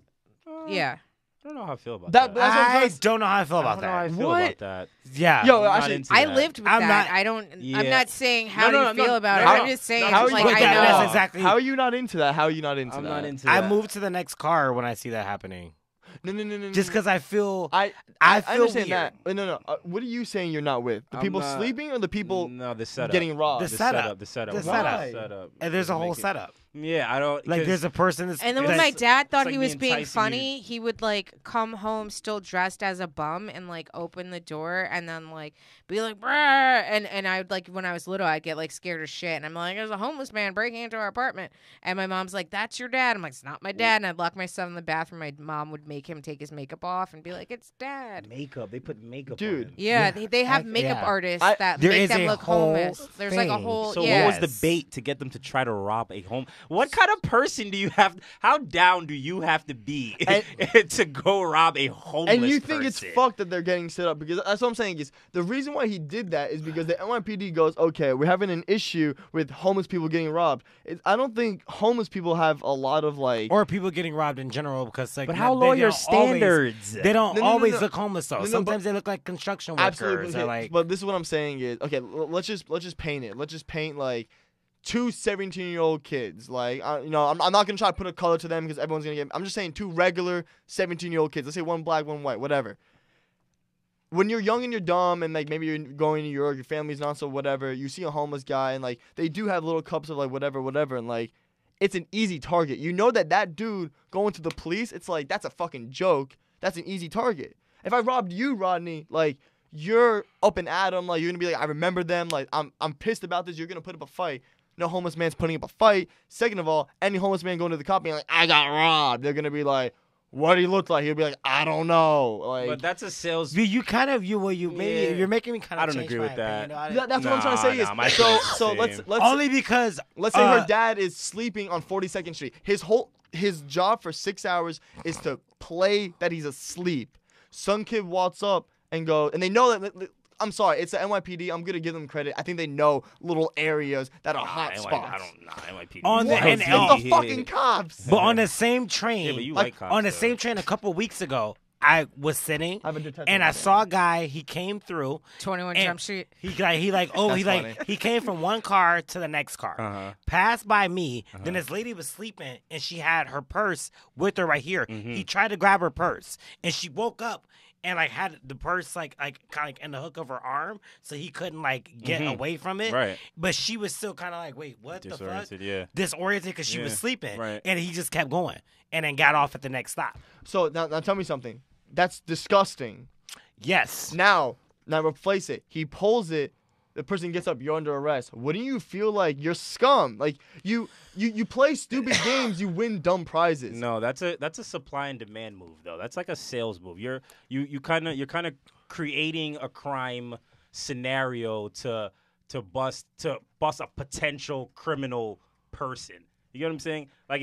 yeah. I don't know how I feel about That- that. that's what I'm I saying. don't know how I feel I about don't know how I that. feel What? about that. Yeah. Yo, I'm not actually, into I that. lived with I'm that. not- I don't. I'm Yeah. not saying No, how do no, you no, feel about it. no, I'm just saying how it's are like you- I that- know. that's exactly. How are you not into that? How are you not into I'm that? not into I that. move to the next car when I see that happening. No. Just because I feel I feel understand weird. that. No. What are you saying you're not with? The I'm people not- sleeping or the people No, the setup. getting robbed? The The setup. setup. The setup. The Why? setup. The setup. And there's a whole Make it- setup. Yeah, I don't. Like 'cause- there's a person that's And then when that's- my dad thought like he me was being enticing funny, he would like come home still dressed as a bum and like open the door and then like be like bruh and I would like when I was little I'd get like scared as shit and I'm like there's a homeless man breaking into our apartment and my mom's like that's your dad. I'm like it's not my dad and I'd lock myself in the bathroom. My mom would make him take his makeup off and be like it's dad. makeup. They put makeup. Dude. on it. Yeah, they have I- makeup yeah. artists that There make is them a look whole homeless. There's like a thing. whole So yeah. what was the bait to get them to try to rob a home? What kind of person do you have? How down do you have to be to go rob a homeless And you think it's person? fucked that they're getting set up because that's what I'm saying is the reason why he did that is because the NYPD goes, okay, we're having an issue with homeless people getting robbed. I don't think homeless people have a lot of like. or people getting robbed in general because like But how they low are your don't always- standards? They don't No, always no. look homeless though. No, but- Sometimes they look like construction workers. Absolutely, Or like but this is what I'm saying is okay. Let's just paint it. Let's just paint like two 17-year-old kids. Like I'm not gonna try to put a color to them because everyone's gonna get. I'm just saying two regular 17-year-old kids. Let's say one black, one white, whatever. When you're young and you're dumb and like maybe you're going to New York, your family's not so whatever. You see a homeless guy and like they do have little cups of like whatever, and like it's an easy target. You know that dude going to the police, it's like that's a fucking joke. That's an easy target. If I robbed you, Rodney, like you're up and at 'em, like you're gonna be like, I remember them, like I'm pissed about this. You're gonna put up a fight. No homeless man's putting up a fight. Second of all, any homeless man going to the cop being like, I got robbed. They're gonna be like, what do he look like? He'll be like, I don't know. Like But that's a sales. you kind of maybe Yeah. you're making me kind of. I don't change agree my with that. opinion. I- that's what I'm trying to say Nah, my is feelings so the let's same. only because let's say her dad is sleeping on 42nd Street. His job for 6 hours is to play that he's asleep. Some kid walks up and goes, and they know that. I'm sorry, it's the NYPD. I'm gonna give them credit. I think they know little areas that are hot spots. I don't know. NYPD. On the- and- It's the fucking cops. But on the same train, Yeah, but you like cops, on the though. same train a couple weeks ago, I was sitting I have a detective and I on saw a guy. He came through. 21 and Jump Street. He funny. he came from one car to the next car, Uh-huh. passed by me. Then this lady was sleeping and she had her purse with her right here. He tried to grab her purse and she woke up and like had the purse like kind of like in the hook of her arm, so he couldn't like get away from it. Right. But she was still kind of like, wait, what the fuck? Disoriented, yeah. Disoriented because she was Yeah, sleeping. right. And he just kept going and then got off at the next stop. So now tell me something. That's disgusting. Yes. Now replace it. He pulls it. The person gets up. You're under arrest. Wouldn't you feel like you're scum? Like you play stupid games. You win dumb prizes. No, that's a supply and demand move though. That's like a sales move. You're kind of creating a crime scenario to bust a potential criminal person. You get what I'm saying? Like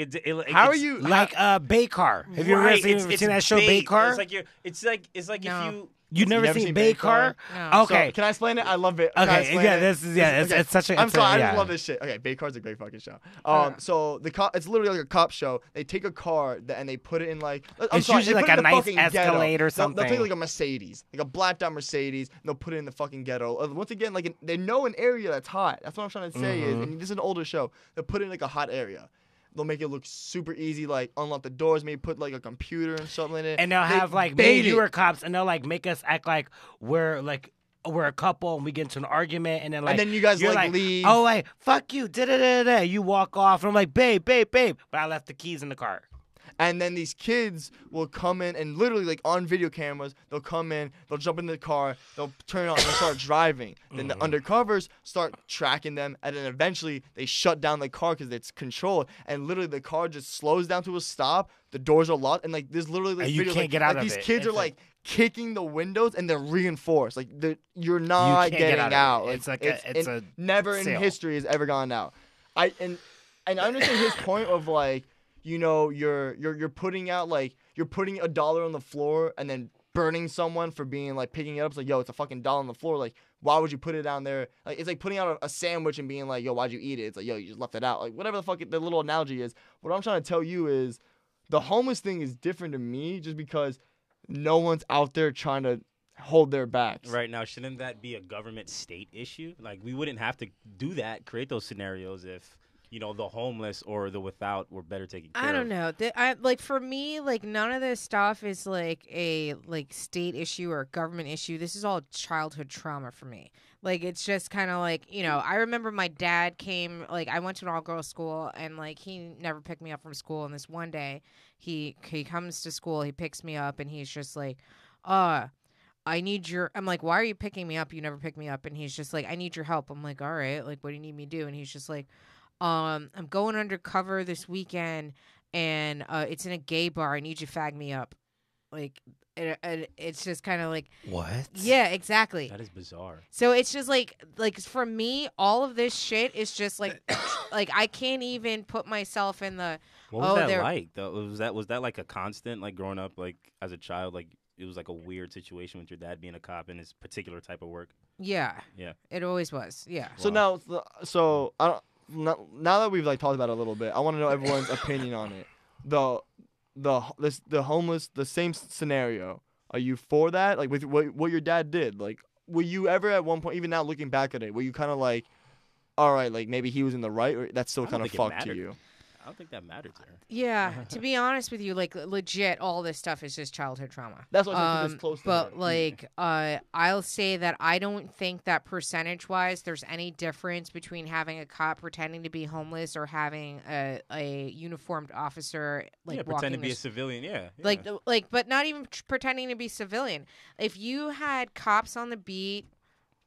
How are it's- you? Like Baycar. Have you ever Right, seen that show bait. Baycar? It's like No. if you. You've never never seen seen Baycar? No. Okay. So, can I explain it? I love it. Can I Okay, explain yeah, it? this is it's such a. I'm it's sorry, I yeah. just love this shit. Okay, Baycar's a great fucking show. So it's literally like a cop show. They take a car and they put it in like It's usually they like put it a in the nice fucking ghetto. Escalade or They'll something. take like a Mercedes, like a blacked out Mercedes, and they'll put it in the fucking ghetto. Once again, like they know an area that's hot. That's what I'm trying to say is, and this is an older show. They'll put it in like a hot area. They'll make it look super easy, like unlock the doors, maybe put like a computer and something in it. And they'll have like me and you are cops, and they'll like make us act like we're a couple, and we get into an argument, and then like And then you guys, you're like, leave. Oh, like fuck you, da da da da. You walk off, and I'm like, babe, but I left the keys in the car. And then these kids will come in and literally, like on video cameras, they'll come in, they'll jump in the car, they'll turn it on and start driving. Then the undercovers start tracking them, and then eventually they shut down the car because it's controlled. And literally the car just slows down to a stop. The doors are locked, and like there's literally like And you videos, can't get out of these it. kids are It's like kicking the windows, and they're reinforced. Like you're not can't get getting out of out. it. It's like it's a never in sale. history has ever gone out. And I understand his point of like, you know, you're putting out like you're putting $1 on the floor and then burning someone for being like picking it up. It's like, yo, it's a fucking $1 on the floor. Like, why would you put it down there? Like, it's like putting out a sandwich and being like, yo, why'd you eat it? It's like, yo, you just left it out. Like, whatever the fuck the little analogy is. What I'm trying to tell you is the homeless thing is different to me just because no one's out there trying to hold their backs. Right now, shouldn't that be a government state issue? Like we wouldn't have to do that, create those scenarios if, you know, the homeless or the without were better taken care of. I don't know. I like for me, like none of this stuff is like a like state issue or government issue. This is all childhood trauma for me. Like it's just kind of like, you know, I remember my dad came, like I went to an all girls school and like he never picked me up from school, and this one day he comes to school, he picks me up and he's just like, I need your, I'm like, why are you picking me up? You never pick me up. And he's just like, I need your help. I'm like, all right, like what do you need me to do? And he's just like, I'm going undercover this weekend, and it's in a gay bar. I need you to fag me up. Like, it's just kind of like, What? yeah, exactly. That is bizarre. So it's just like for me, all of this shit is just like, like I can't even put myself in the. What was Oh, that they're- like? Though? Was that like a constant, like growing up, like as a child, like it was like a weird situation with your dad being a cop in his particular type of work? Yeah. Yeah. It always was. Yeah. So Wow. now, I don't. Now that we've like talked about it a little bit, I want to know everyone's opinion on it. The homeless, the same scenario. Are you for that? Like with what your dad did? Like, were you ever at one point, even now looking back at it, were you kind of like, all right, like maybe he was in the right, or that's still I don't kind of think it fucked to mattered. you? I don't think that mattered to her. Yeah. To be honest with you, like legit, all this stuff is just childhood trauma. That's why I said this close to But her. like, I'll say that I don't think that percentage-wise, there's any difference between having a cop pretending to be homeless or having a uniformed officer like Yeah, walking pretend to be the a civilian. Yeah. like, but not even pretending to be civilian. If you had cops on the beat,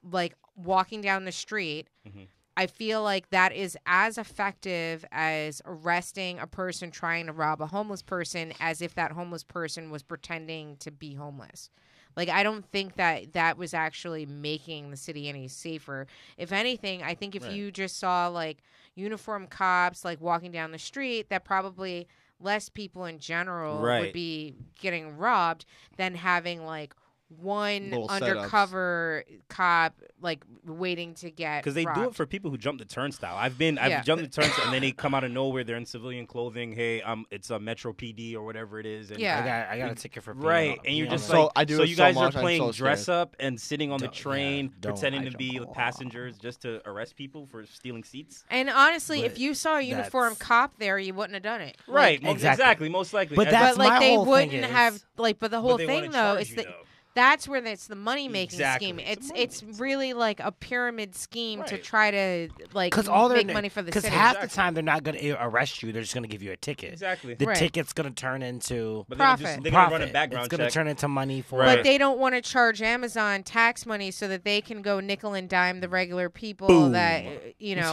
like walking down the street, Mhm. I feel like that is as effective as arresting a person trying to rob a homeless person as if that homeless person was pretending to be homeless. Like, I don't think that was actually making the city any safer. If anything, I think if Right. you just saw, like, uniformed cops, like, walking down the street, that probably less people in general would Right. be getting robbed than having, like, one Little setups. undercover cop like waiting to get Because they do robbed. it for people who jump the turnstile. I've jumped the turnstile, and then they come out of nowhere. They're in civilian clothing. Hey, it's a Metro PD or whatever it is. And Yeah. I got a ticket for being Right, on- and you're being just on So like, I do so it you so guys much, are I'm playing so dress scared. up and sitting on the Don't- yeah, train, don't. pretending I to be jump a lot. passengers just to arrest people for stealing seats. And honestly, if But you saw a uniformed that's- cop there, you wouldn't have done it. Right, Like, Exactly. most likely. But And- that's but like my they whole thing wouldn't is- have like. But the but whole they thing wanna though charge is you, that though. that's where it's the money making Exactly. scheme. It's a It's money-making really like a pyramid scheme to Right. try to like Because all they're make money for the because city. half Exactly. the time they're not going to arrest you. They're just going to give you a ticket. Exactly. The Right. ticket's going to turn into But Profit. they're gonna run profit. a background It's going check. to turn into money for. Right. But they don't want to charge Amazon tax money so that they can go nickel and dime the regular people Boom. that you know.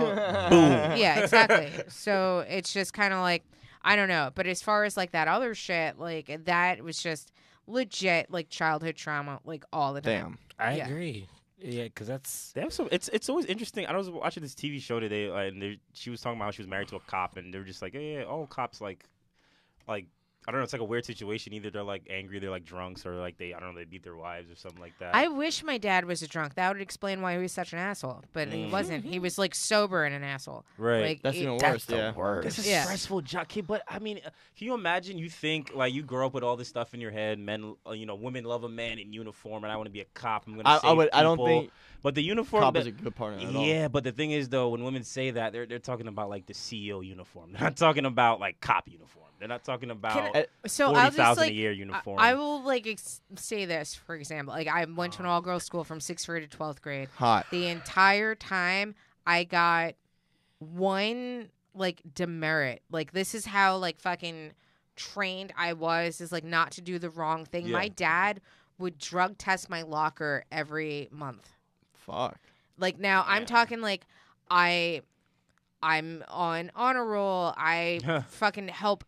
Boom. Yeah, exactly. So it's just kind of like I don't know. But as far as like that other shit, like that was just legit like childhood trauma, like all the time. Damn. I Yeah. agree. Yeah, because that's They have some. It's always interesting. I was watching this TV show today, and she was talking about how she was married to a cop, and they were just like, yeah, all cops like I don't know. It's like a weird situation. Either they're like angry, they're like drunks, or like they beat their wives or something like that. I wish my dad was a drunk. That would explain why he was such an asshole. But he wasn't. He was like sober and an asshole. Right. Like That's it- even that's worse. the Yeah. worst. It's a Yeah. stressful job, kid. But I mean, can you imagine? You think like you grow up with all this stuff in your head. Men, women love a man in uniform, and I want to be a cop. I'm gonna. Save I don't people. think But the uniform. cop that- is a good partner at all. Yeah, but the thing is, though, when women say that, they're talking about like the CEO uniform. They're not talking about like cop uniform. They're not talking about So I'll just 40,000 like a year uniform. I will like say this for example. Like I went to an all girls school from 6th grade to 12th grade. Hot. The entire time I got one like demerit. Like this is how like fucking trained I was is like not to do the wrong thing. Yeah. My dad would drug test my locker every month. Fuck. Like now I'm talking like I'm on honor roll. I fucking help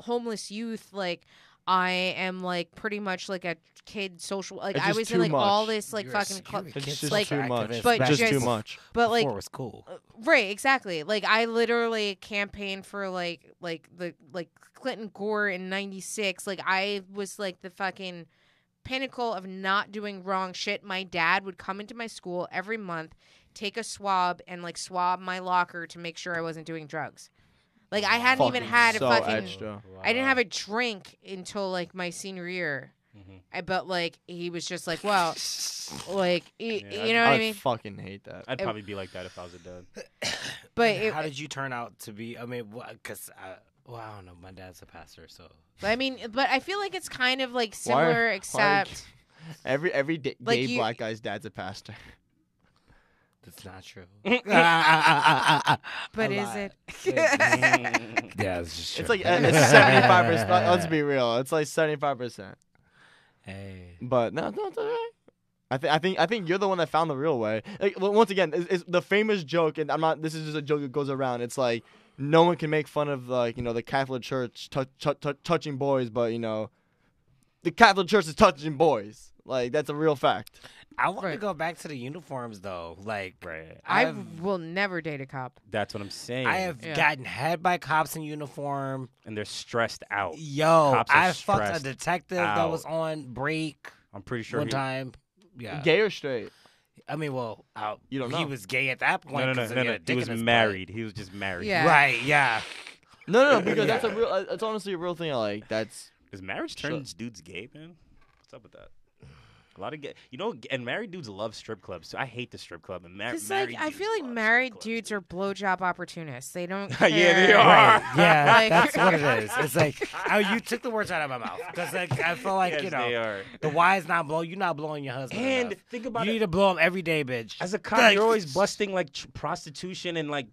homeless youth. Like I am like pretty much like a kid social. Like It's I just was too in like all much. this like You're a- fucking. you're a It's kid just like- too much. activist but back Just too just- much. But like before it was cool. right, exactly. Like I literally campaigned for like the Clinton Gore in '96. Like I was like the fucking pinnacle of not doing wrong shit. My dad would come into my school every month, take a swab and like swab my locker to make sure I wasn't doing drugs. Like I hadn't even Fucking had a so fucking extra. I didn't have a drink until like my senior year. But like he was just like, well, like you know what I mean? fucking hate that. I'd probably be like that if I was a dad. But How did you turn out to be? I mean, because I don't know. My dad's a pastor, so but I feel like it's kind of like similar, except Every Like gay you- black guy's dad's a pastor. that's not true. but is it? Yeah, it's just true. It's like it's 75%. Let's be real. It's like 75%. Hey. But no, it's all right. I think you're the one that found the real way. Like once again, it's the famous joke, and I'm not. This is just a joke that goes around. It's like no one can make fun of like the Catholic Church touching boys, but the Catholic Church is touching boys. Like that's a real fact. I want to Right. go back to the uniforms though. Like, Right. I will never date a cop. That's what I'm saying. I have Yeah. gotten head by cops in uniform. and they're stressed out. Yo, Cops are I fucked a stressed detective that out. was on break I'm pretty sure one he- time. Yeah, Gay or straight? I mean, well, You don't he know. was gay at that point. No. 'cause he had a dick He was in his butt. married. He was just married. Yeah. Right? Yeah. No, because that's a real. It's honestly a real thing. Like that's. Does marriage turns dudes gay, man? What's up with that? A lot of gay, and married dudes love strip clubs. So I hate the strip club. And Because married like I dudes feel like love married strip clubs, dudes dude. are blowjob opportunists. They don't. Yeah, they care. are. Right. Yeah, Like- that's what it is. It's like, oh, you took the words out of my mouth. Because like, I feel like, Yes, they are. the why is not blow. You're not blowing your husband. And enough. think about you it. need to blow him every day, bitch. As a cop, Like- you're always busting like prostitution and like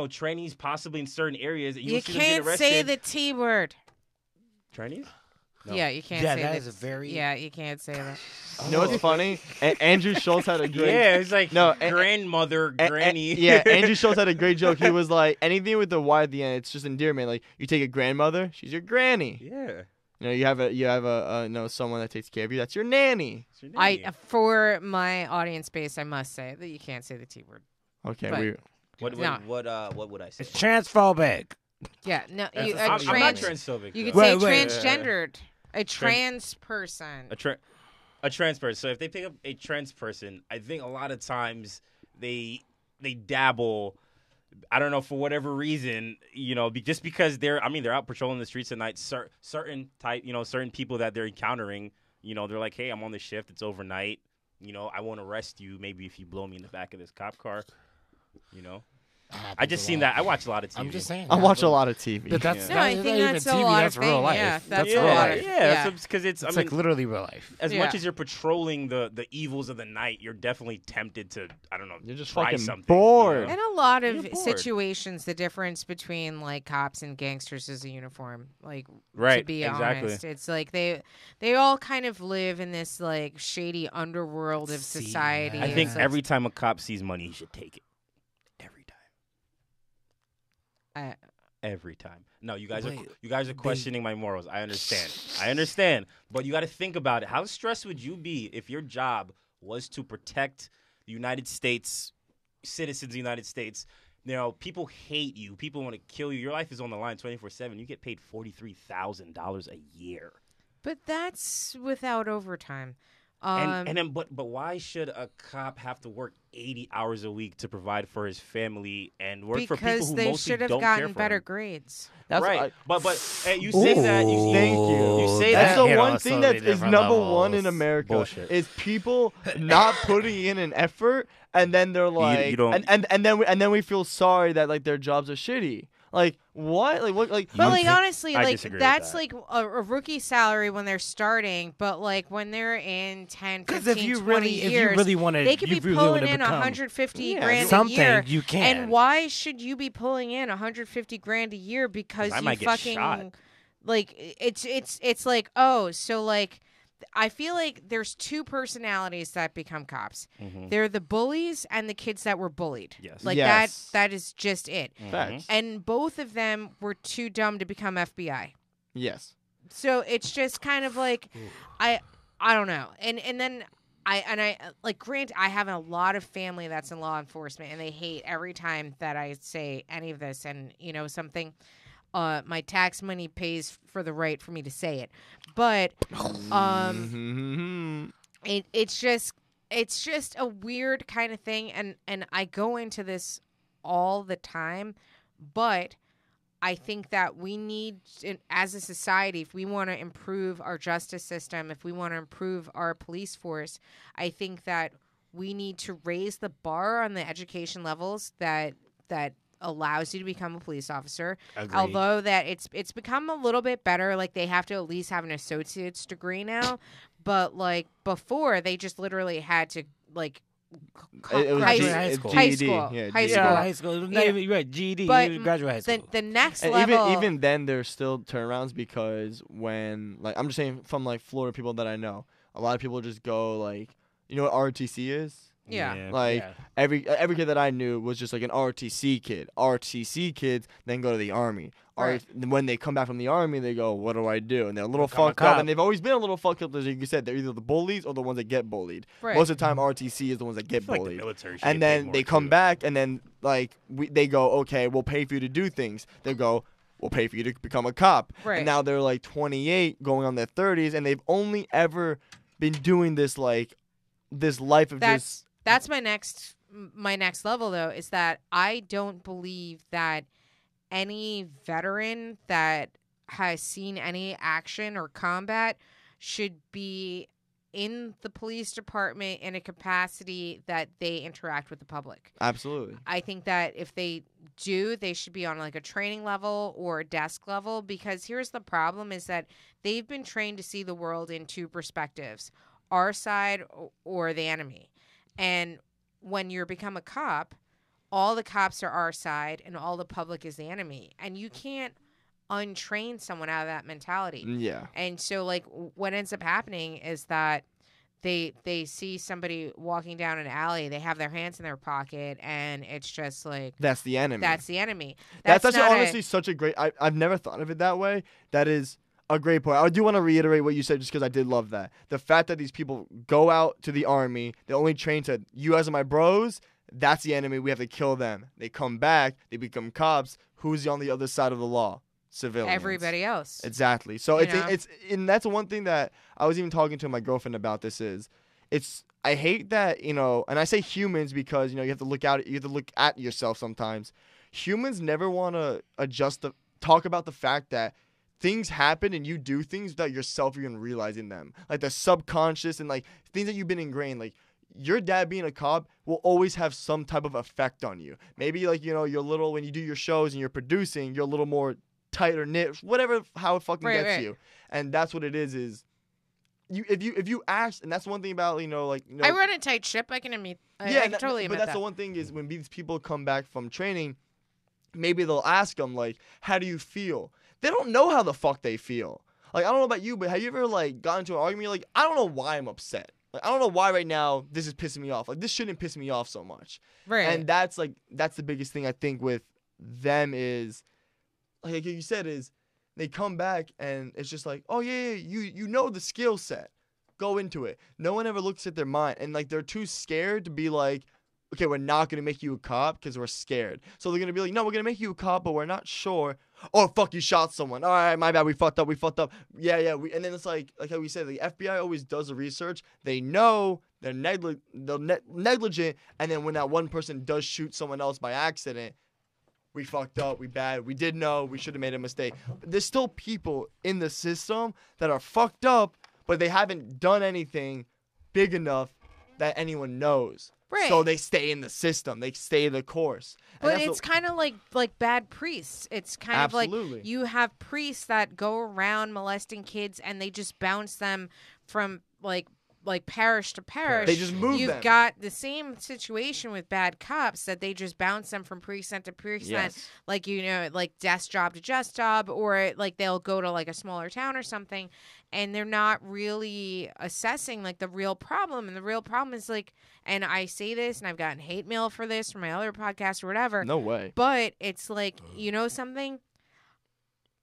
trainees possibly in certain areas. You don't see them get can't say arrested. the T word. trainees. No. Yeah, you can't Yeah, say that the- is a very- Yeah, you can't say that. You know what's funny? Andrew Schultz had a great. Yeah, it's like No, grandmother, granny. Yeah, Andrew Schultz had a great joke. He was like, anything with the Y at the end, it's just endearment. Like you take a grandmother, she's your granny. Yeah. You have a someone that takes care of you. That's your nanny. It's your nanny. For my audience base, I must say that you can't say the T word. Okay, But- we. What No. what would I say? It's transphobic. Yeah, no, That's you, a a solid I'm not trans. transphobic. You could though. say Wait, wait. transgendered. A trans person. A trans person. So if they pick up a trans person, I think a lot of times they dabble. I don't know, for whatever reason, just because they're out patrolling the streets at night. Certain people that they're encountering, they're like, hey, I'm on the shift. It's overnight. I won't arrest you. Maybe if you blow me in the back of this cop car. I just seen that. I watch a lot of TV. I'm just saying. I watch a lot of TV. But that's I not think even that's a TV. lot That's of real thing. life. Yeah, that's real a lot life. of- Yeah, because it's It's like literally real life. as Yeah. much as you're patrolling the evils of the night, you're definitely tempted to, I don't know, You're just try fucking something. bored. In a lot of You're bored. situations, the difference between like cops and gangsters is a uniform. Like, to Right, be exactly. honest, it's like they all kind of live in this like shady underworld of See, society. I Yeah. think It's every time a cop sees money, he should take it. Every time. like, Every time. No, you guys Wait, are questioning my morals. I understand. But you got to think about it. How stressed would you be if your job was to protect the United States, citizens of the United States? People hate you. People want to kill you. Your life is on the line 24/7. You get paid $43,000 a year. but that's without overtime. But why should a cop have to work 80 hours a week to provide for his family and work for people because who they mostly should have don't care gotten for better him? grades. That's Right, what but hey, you say that. Thank you. You say That's that. the hit on one a thing totally that is different number levels. one in America Bullshit. is people not putting in an effort, and then they're like, don't- and then we feel sorry that like their jobs are shitty. Like what? Like what? Like But like honestly, I like disagree with that's that. like a rookie salary when they're starting. But like when they're in 10, 15, Because if you 20 years, really want to, they could be you really pulling wanna in become 150 Yeah, grand a something, year. you can. And why should you be pulling in 150 grand a year? Because I you might get fucking shot. like it's like, oh, so like I feel like there's two personalities that become cops. They're the bullies and the kids that were bullied. Yes. Like Yes. that is just it. facts. And both of them were too dumb to become FBI. Yes. So it's just kind of like I don't know. And then I like Grant, I have a lot of family that's in law enforcement and they hate every time that I say any of this, and something my tax money pays for the right for me to say it. But it's just a weird kind of thing, and I go into this all the time, but I think that we need, as a society, if we want to improve our justice system, if we want to improve our police force, I think that we need to raise the bar on the education levels that allows you to become a police officer. Agreed. Although that it's become a little bit better, like they have to at least have an associate's degree now, but like before they just literally had to like It was Graduate G- high it's school. High GED. school. Yeah, High GED. school. Yeah, high school. Not Yeah. even, you're right. GED. But You graduate high school. the next And level, even then, there's still turnarounds because when I'm just saying from like Florida people that I know, a lot of people just go like, you know what ROTC is? yeah. Like yeah. every kid that I knew was just like an ROTC kid. ROTC kids then go to the army. Right. When they come back from the army, they go, "What do I do?" And they're a little Become a fucked up, cop. and they've always been a little fucked up. As you said, they're either the bullies or the ones that get bullied. Right. Most of the time, ROTC is the ones that get I feel like the bullied. military should And get paid then more, they come too. back, and then like they go, "Okay, we'll pay for you to do things." They go, "We'll pay for you to become a cop." Right. And now they're like 28, going on their 30s, and they've only ever been doing this like this life of just. That's my next level though, is that I don't believe that any veteran that has seen any action or combat should be in the police department in a capacity that they interact with the public. Absolutely. I think that if they do, they should be on like a training level or a desk level, because here's the problem is that they've been trained to see the world in two perspectives, our side or the enemy. And when you become a cop, all the cops are our side and all the public is the enemy. And you can't untrain someone out of that mentality. Yeah. And so like what ends up happening is that they see somebody walking down an alley, they have their hands in their pocket, and it's just like That's the enemy. that's the enemy. That's not actually honestly such a great. I've never thought of it that way. That is a great point. I do want to reiterate what you said just because I did love that. The fact that these people go out to the army, they only train to, you guys are my bros, that's the enemy, we have to kill them. They come back, they become cops. Who's on the other side of the law? civilians. Everybody else. Exactly. So You it's know? and that's one thing that I was even talking to my girlfriend about. This is, I hate that, and I say humans because you have to look at yourself sometimes. Humans never want to talk about the fact that things happen and you do things without yourself even realizing them, like the subconscious and like things that you've been ingrained. Like your dad being a cop will always have some type of effect on you. Maybe like you're a little, when you do your shows and you're producing, you're a little more tighter knit, whatever, how it fucking gets you. And that's what it is if you ask, and that's one thing about I run a tight ship. I can admit. I can totally admit but that's that. the one thing is when these people come back from training, maybe they'll ask them like, how do you feel? They don't know how the fuck they feel. Like, I don't know about you, but have you ever like gotten into an argument? You're like, I don't know why I'm upset. Like, I don't know why right now this is pissing me off. Like, this shouldn't piss me off so much. Right. And that's the biggest thing I think with them is, like you said, is they come back and it's just like, oh yeah, you know the skill set. Go into it. No one ever looks at their mind, and like they're too scared to be like, okay, we're not gonna make you a cop because we're scared. So they're gonna be like, no, we're gonna make you a cop, but we're not sure. Oh fuck, you shot someone. All right, my bad. We fucked up. Yeah. And then it's like how we said, the FBI always does the research. They know they're negligent, and then when that one person does shoot someone else by accident, we fucked up. We bad. We did know. We should have made a mistake. But there's still people in the system that are fucked up, but they haven't done anything big enough that anyone knows. Right. So they stay in the system. They stay the course. And But it's kind of like bad priests. It's kind of Absolutely. like you have priests that go around molesting kids and they just bounce them from like parish to parish. They just move You've them. got the same situation with bad cops that they just bounce them from precinct to precinct, Yes. like like desk job to desk job, or like they'll go to like a smaller town or something, and they're not really assessing like the real problem. And the real problem is like, and I say this, and I've gotten hate mail for this from my other podcast or whatever. No way. But it's like, something?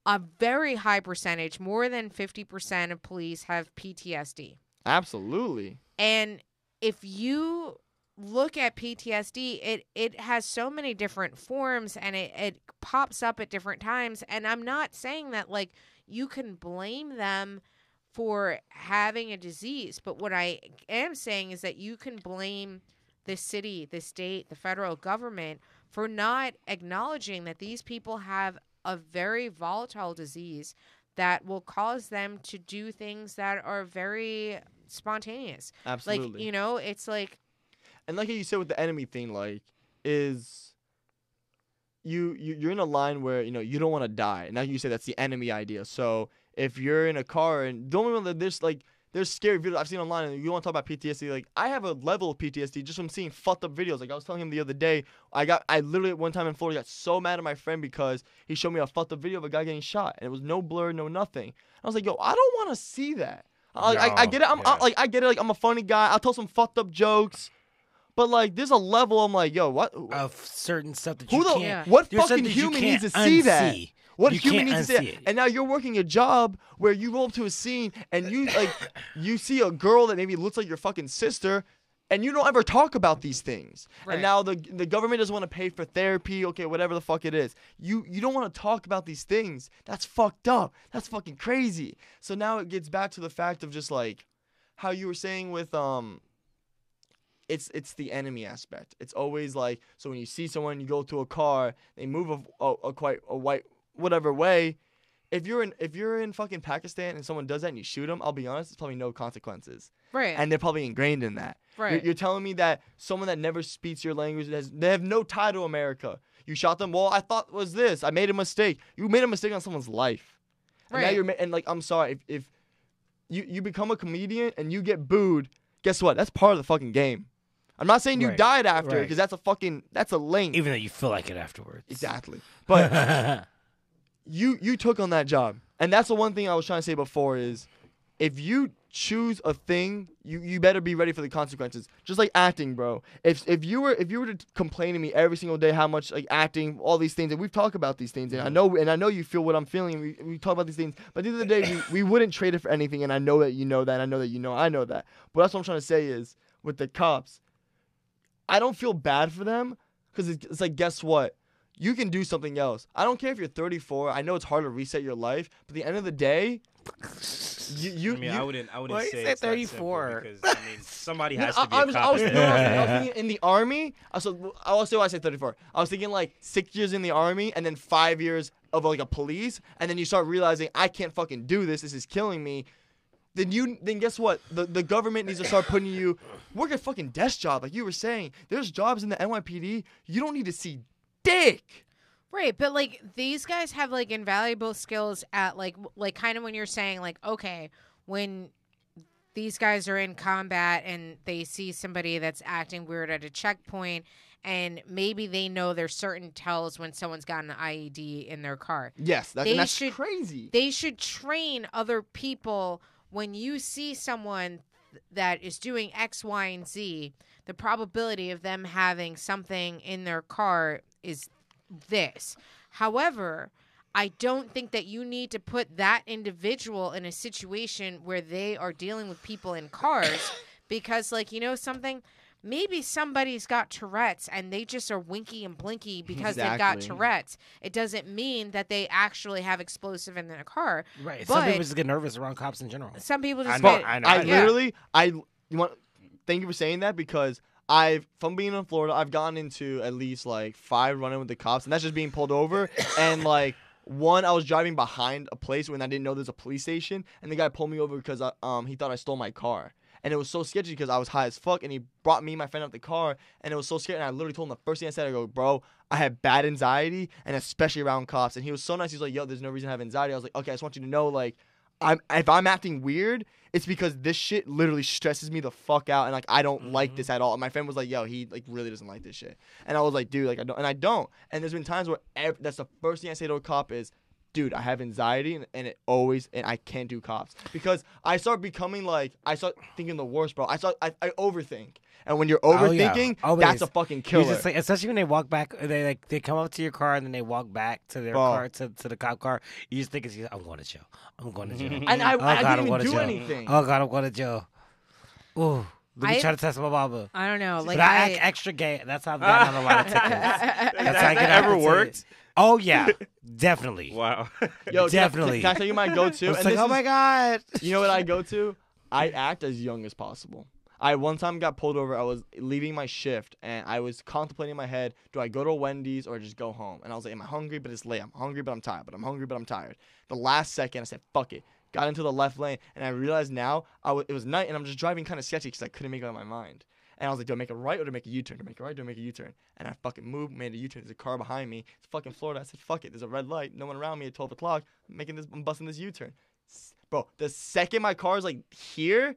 A very high percentage, more than 50% of police have PTSD. Absolutely. And if you look at PTSD, it has so many different forms and it pops up at different times. And I'm not saying that like you can blame them for having a disease, but what I am saying is that you can blame the city, the state, the federal government for not acknowledging that these people have a very volatile disease that will cause them to do things that are very spontaneous. Absolutely. Like, it's like, And like you said with the enemy thing, like, is you're in a line where you don't want to die, and now you say that's the enemy idea. So if you're in a car and the only one that there's scary videos I've seen online, and you want to talk about PTSD, like I have a level of PTSD just from seeing fucked up videos. Like I was telling him the other day, I literally at one time in Florida got so mad at my friend because he showed me a fucked up video of a guy getting shot, and it was no blur, no nothing. I was like, yo, I don't want to see that. I get it. I get it. Like I'm a funny guy. I'll tell some fucked up jokes, but like there's a level. I'm like, yo, what? Of certain stuff that Who you the can't. what there's fucking something you human can't needs to see that? unsee. What You human can't needs to see unsee that? it. And now you're working a job where you roll up to a scene and you you see a girl that maybe looks like your fucking sister, and you don't ever talk about these things. Right. And now the government doesn't want to pay for therapy, okay, whatever the fuck it is. You don't want to talk about these things. That's fucked up. That's fucking crazy. So now it gets back to the fact of just like how you were saying with it's the enemy aspect. It's always like, so when you see someone, you go to a car, they move a quite a white whatever way. If you're in fucking Pakistan and someone does that and you shoot them, I'll be honest, it's probably no consequences. right. And they're probably ingrained in that. Right. You're telling me that someone that never speaks your language, they have no tie to America. You shot them. Well, I thought it was this. I made a mistake. You made a mistake on someone's life. And now Right. and like, I'm sorry if you become a comedian and you get booed. Guess what? That's part of the fucking game. I'm not saying you Right. died after, Right. because that's a link. Even though you feel like it afterwards. Exactly. But you took on that job. And that's the one thing I was trying to say before is if you choose a thing, you better be ready for the consequences. Just like acting, bro. If you were to complain to me every single day how much like acting, all these things, and we've talked about these things, and I know you feel what I'm feeling. We talk about these things, but at the end of the day, we wouldn't trade it for anything. And I know that you know that. I know that I know that. But that's what I'm trying to say is with the cops, I don't feel bad for them because it's like, guess what? you can do something else. I don't care if you're 34. I know it's hard to reset your life, but at the end of the day, I wouldn't Why you say say it's that 34? simple because somebody has to be I a was cop. thinking in the army. I'll say why I say 34. I was thinking like 6 years in the army and then 5 years of like a police, and then you start realizing I can't fucking do this. This is killing me. Then guess what? The government needs to start putting you work a fucking desk job, like you were saying. There's jobs in the NYPD you don't need to see dick. Right, but like these guys have like invaluable skills at like kind of when you're saying like, okay, when these guys are in combat and they see somebody that's acting weird at a checkpoint, and maybe they know there's certain tells when someone's got an IED in their car. Yes, that's crazy. They should train other people when you see someone that is doing X, Y, and Z. The probability of them having something in their car is this. However, I don't think that you need to put that individual in a situation where they are dealing with people in cars because, like, you know something? Maybe somebody's got Tourette's and they just are winky and blinky because they've got Tourette's. It doesn't mean that they actually have explosive in their car. Right. But some people just get nervous around cops in general. some people just I know. Thank you for saying that because from being in Florida, I've gotten into at least like 5 running with the cops, and that's just being pulled over. And like one, I was driving behind a place when I didn't know there's a police station, and the guy pulled me over because he thought I stole my car. And it was so sketchy because I was high as fuck, and he brought me and my friend up the car, and it was so scary. And I literally told him the first thing I said, I go, bro, I have bad anxiety, and especially around cops. And he was so nice. He was like, yo, there's no reason to have anxiety. I was like, okay, I just want you to know, like, if I'm acting weird, it's because this shit literally stresses me the fuck out, and like I don't like this at all. And my friend was like, yo, he like really doesn't like this shit. And I was like, dude, like I don't. And there's been times where that's the first thing I say to a cop is, dude, I have anxiety, and I can't do cops because I start thinking the worst, bro. I overthink, and when you're overthinking, that's a fucking killer. Just like, especially when they walk back, they come up to your car and then they walk back to their car to the cop car. You just think I'm going to jail. I'm going to jail. And I didn't even do anything. Oh God, I'm going to jail. Ooh. Let me try to test my mama. I don't know. Like but I act extra gay. That's how I've gotten on a lot of tickets. That's how I get ever worked? Oh yeah, definitely. Wow. Yo, definitely. Can I tell you my go-to? It's like, oh my God. You know what I go to? I act as young as possible. I one time got pulled over. I was leaving my shift, and I was contemplating in my head, do I go to Wendy's or just go home? And I was like, am I hungry? But it's late. I'm hungry, but I'm tired. But I'm hungry, but I'm tired. The last second, I said, fuck it. Got into the left lane, and I realized now it was night, and I'm just driving kind of sketchy because I couldn't make it up in my mind. And I was like, do I make a right or do I make a U-turn? Do I make a right or do I make a U-turn? And I fucking moved, made a U-turn. There's a car behind me. It's fucking Florida. I said, fuck it. There's a red light. No one around me at 12 o'clock. I'm busting this U-turn. Bro, the second my car is like here,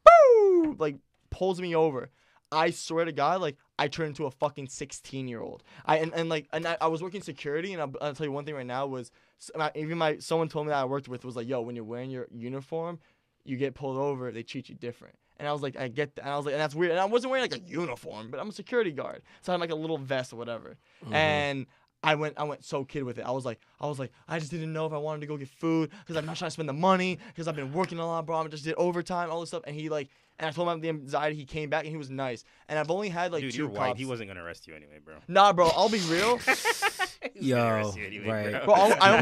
boo, like pulls me over. I swear to God, like I turned into a fucking 16-year-old. I was working security, and I'll tell you one thing right now was someone told me that I worked with was like, yo, when you're wearing your uniform, you get pulled over, they treat you different. And I was like, I get that. And I was like, and that's weird. And I wasn't wearing like a uniform, but I'm a security guard, so I had like a little vest or whatever. Mm-hmm. And I went so kid with it. I was like, I just didn't know if I wanted to go get food because I'm not trying to spend the money because I've been working a lot, bro. I just did overtime, all this stuff. And and I told him the anxiety. He came back and he was nice. And I've only had like Dude, 2 you're cops. white. He wasn't gonna arrest you anyway, bro. Nah, bro. I'll be real. Yo, anyway, right. Bro, I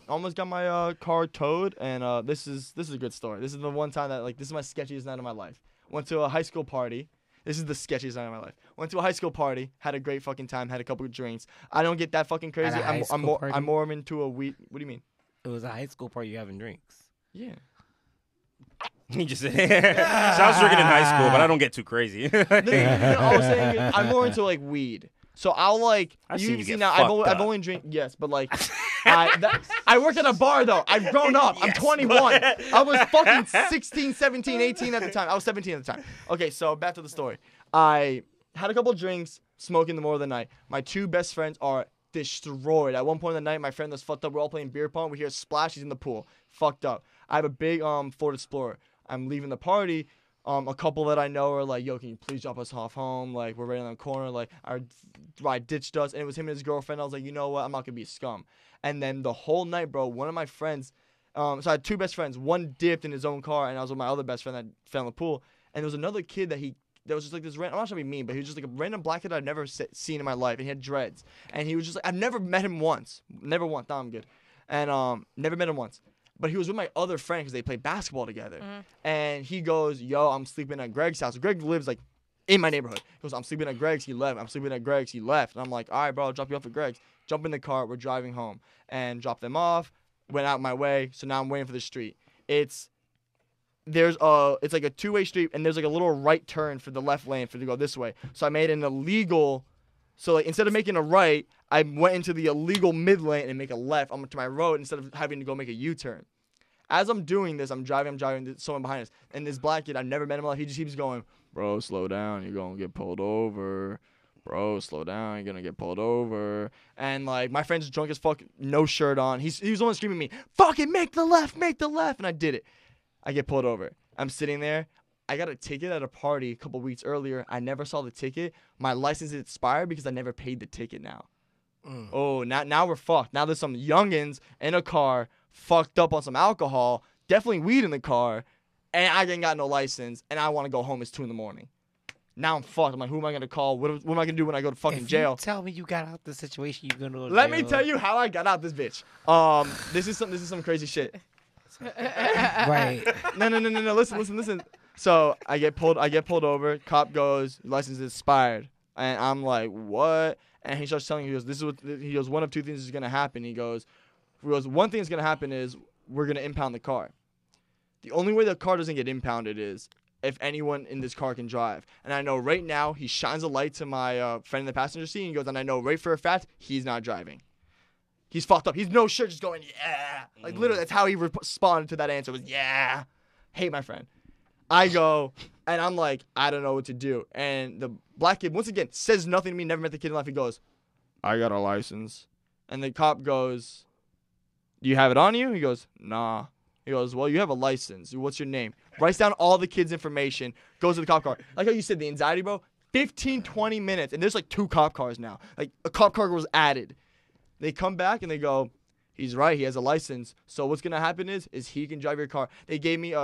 almost got my car towed, and this is a good story. This is the one time that this is my sketchiest night of my life. Went to a high school party. This is the sketchiest night of my life. Went to a high school party, had a great fucking time, had a couple of drinks. I don't get that fucking crazy. I'm more into a weed. What do you mean? It was a high school party. You having drinks? Yeah. He just said, so I was drinking in high school, but I don't get too crazy. I was saying I'm more into like weed. So I'll I've seen you get now. fucked I've up. only drank but I work at a bar though. I've grown up. I'm 21. I was fucking 16, 17, 18 at the time. I was 17 at the time. Okay, so back to the story. I had a couple drinks, smoking in the middle of the night. My 2 best friends are destroyed. At one point in the night, my friend was fucked up. We're all playing beer pong. We hear a splash. He's in the pool. Fucked up. I have a big Ford Explorer. I'm leaving the party. A couple that I know are like, yo, can you please drop us off home? Like, we're right on the corner. Like, our ride ditched us. And it was him and his girlfriend. I was like, you know what? I'm not going to be a scum. And then the whole night, bro, one of my friends, so I had 2 best friends. One dipped in his own car, and I was with my other best friend that fell in the pool. And there was another kid that he there was just like this random. I'm not trying to be mean, but he was just like a random black kid I'd never seen in my life, and he had dreads, and he was just like I've never met him once, never once. No, I'm good, and never met him once. But he was with my other friend because they played basketball together, and he goes, "Yo, I'm sleeping at Greg's house." Greg lives like in my neighborhood. He goes, "I'm sleeping at Greg's." He left. I'm sleeping at Greg's. He left. And I'm like, "All right, bro, I'll drop you off at Greg's." Jump in the car. We're driving home, and drop them off. Went out my way, so now I'm waiting for the street. It's like a two-way street, and there's like a little right turn for the left lane for to go this way. So I made an illegal. So like instead of making a right, I went into the illegal mid lane and make a left onto my road instead of having to go make a U-turn. As I'm doing this, I'm driving. There's someone behind us, and this black kid I've never met in my life. He just keeps going, "Bro, slow down. You're gonna get pulled over. Bro, slow down. You're gonna get pulled over." And like my friend's drunk as fuck, no shirt on. He was the one screaming at me, "Fucking make the left, and I did it. I get pulled over. I'm sitting there. I got a ticket at a party a couple weeks earlier. I never saw the ticket. My license is expired because I never paid the ticket now. Oh, now we're fucked. Now there's some youngins in a car fucked up on some alcohol, definitely weed in the car, and I ain't got no license, and I want to go home. It's 2 a.m. Now I'm fucked. I'm like, who am I going to call? What am I going to do when I go to fucking jail? You tell me you got out the situation, you're going to go to Let jail. me tell you how I got out this bitch. This is some crazy shit. Right. No. Listen. So I get pulled over. Cop goes, license is expired, and I'm like, what? And he starts telling me, he goes, one of two things is gonna happen. He goes, one thing that's gonna happen is we're gonna impound the car. The only way the car doesn't get impounded is if anyone in this car can drive. And I know right now he shines a light to my friend in the passenger seat. And he goes, and I know right for a fact he's not driving. He's fucked up. He's no shirt, just going, yeah. Like, literally, that's how he responded to that answer was, yeah. Hate my friend. I go, and I'm like, I don't know what to do. And the black kid, once again, says nothing to me, never met the kid in life. He goes, I got a license. And the cop goes, do you have it on you? He goes, nah. He goes, well, you have a license. What's your name? Writes down all the kids' information, goes to the cop car. Like how you said, the anxiety, bro, 15, 20 minutes. And there's like 2 cop cars now. Like, a cop car was added. They come back and they go, he's right, he has a license. So what's going to happen is he can drive your car. They gave me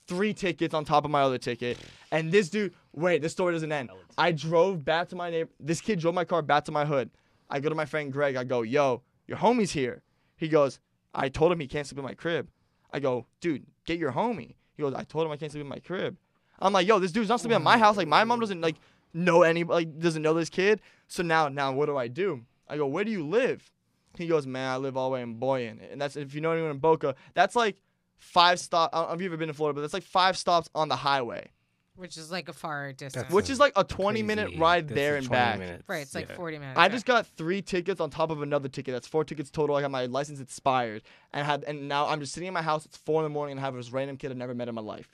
3 tickets on top of my other ticket. And this dude, wait, this story doesn't end. I drove back to my neighbor. This kid drove my car back to my hood. I go to my friend Greg. I go, yo, your homie's here. He goes, I told him he can't sleep in my crib. I go, dude, get your homie. He goes, I told him I can't sleep in my crib. I'm like, yo, this dude's not sleeping at my house. Like, my mom doesn't, like, know anybody, doesn't know this kid. So now what do I do? I go, where do you live? He goes, man, I live all the way in Boyan. And that's, if you know anyone in Boca, that's like 5 stops. I don't know if you've ever been to Florida, but that's like 5 stops on the highway. Which is like a far distance. Which is like a 20-minute ride there and back. Right, it's like 40 minutes. I just got 3 tickets on top of another ticket. That's 4 tickets total. I got my license expired. And now I'm just sitting in my house. It's 4 a.m. and I have this random kid I've never met in my life.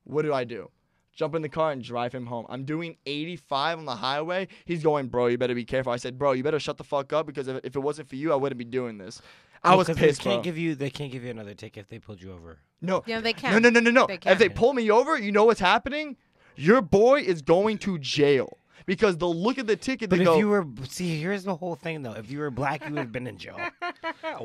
What do? Jump in the car and drive him home. I'm doing 85 on the highway. He's going, bro, you better be careful. I said, bro, you better shut the fuck up because if it wasn't for you, I wouldn't be doing this. I was pissed, bro. They can't give you another ticket if they pulled you over. No. Yeah, they can. No. They can. If they pull me over, you know what's happening? Your boy is going to jail. Because they'll look at the ticket and go... But if you were... See, here's the whole thing, though. If you were black, you would have been in jail.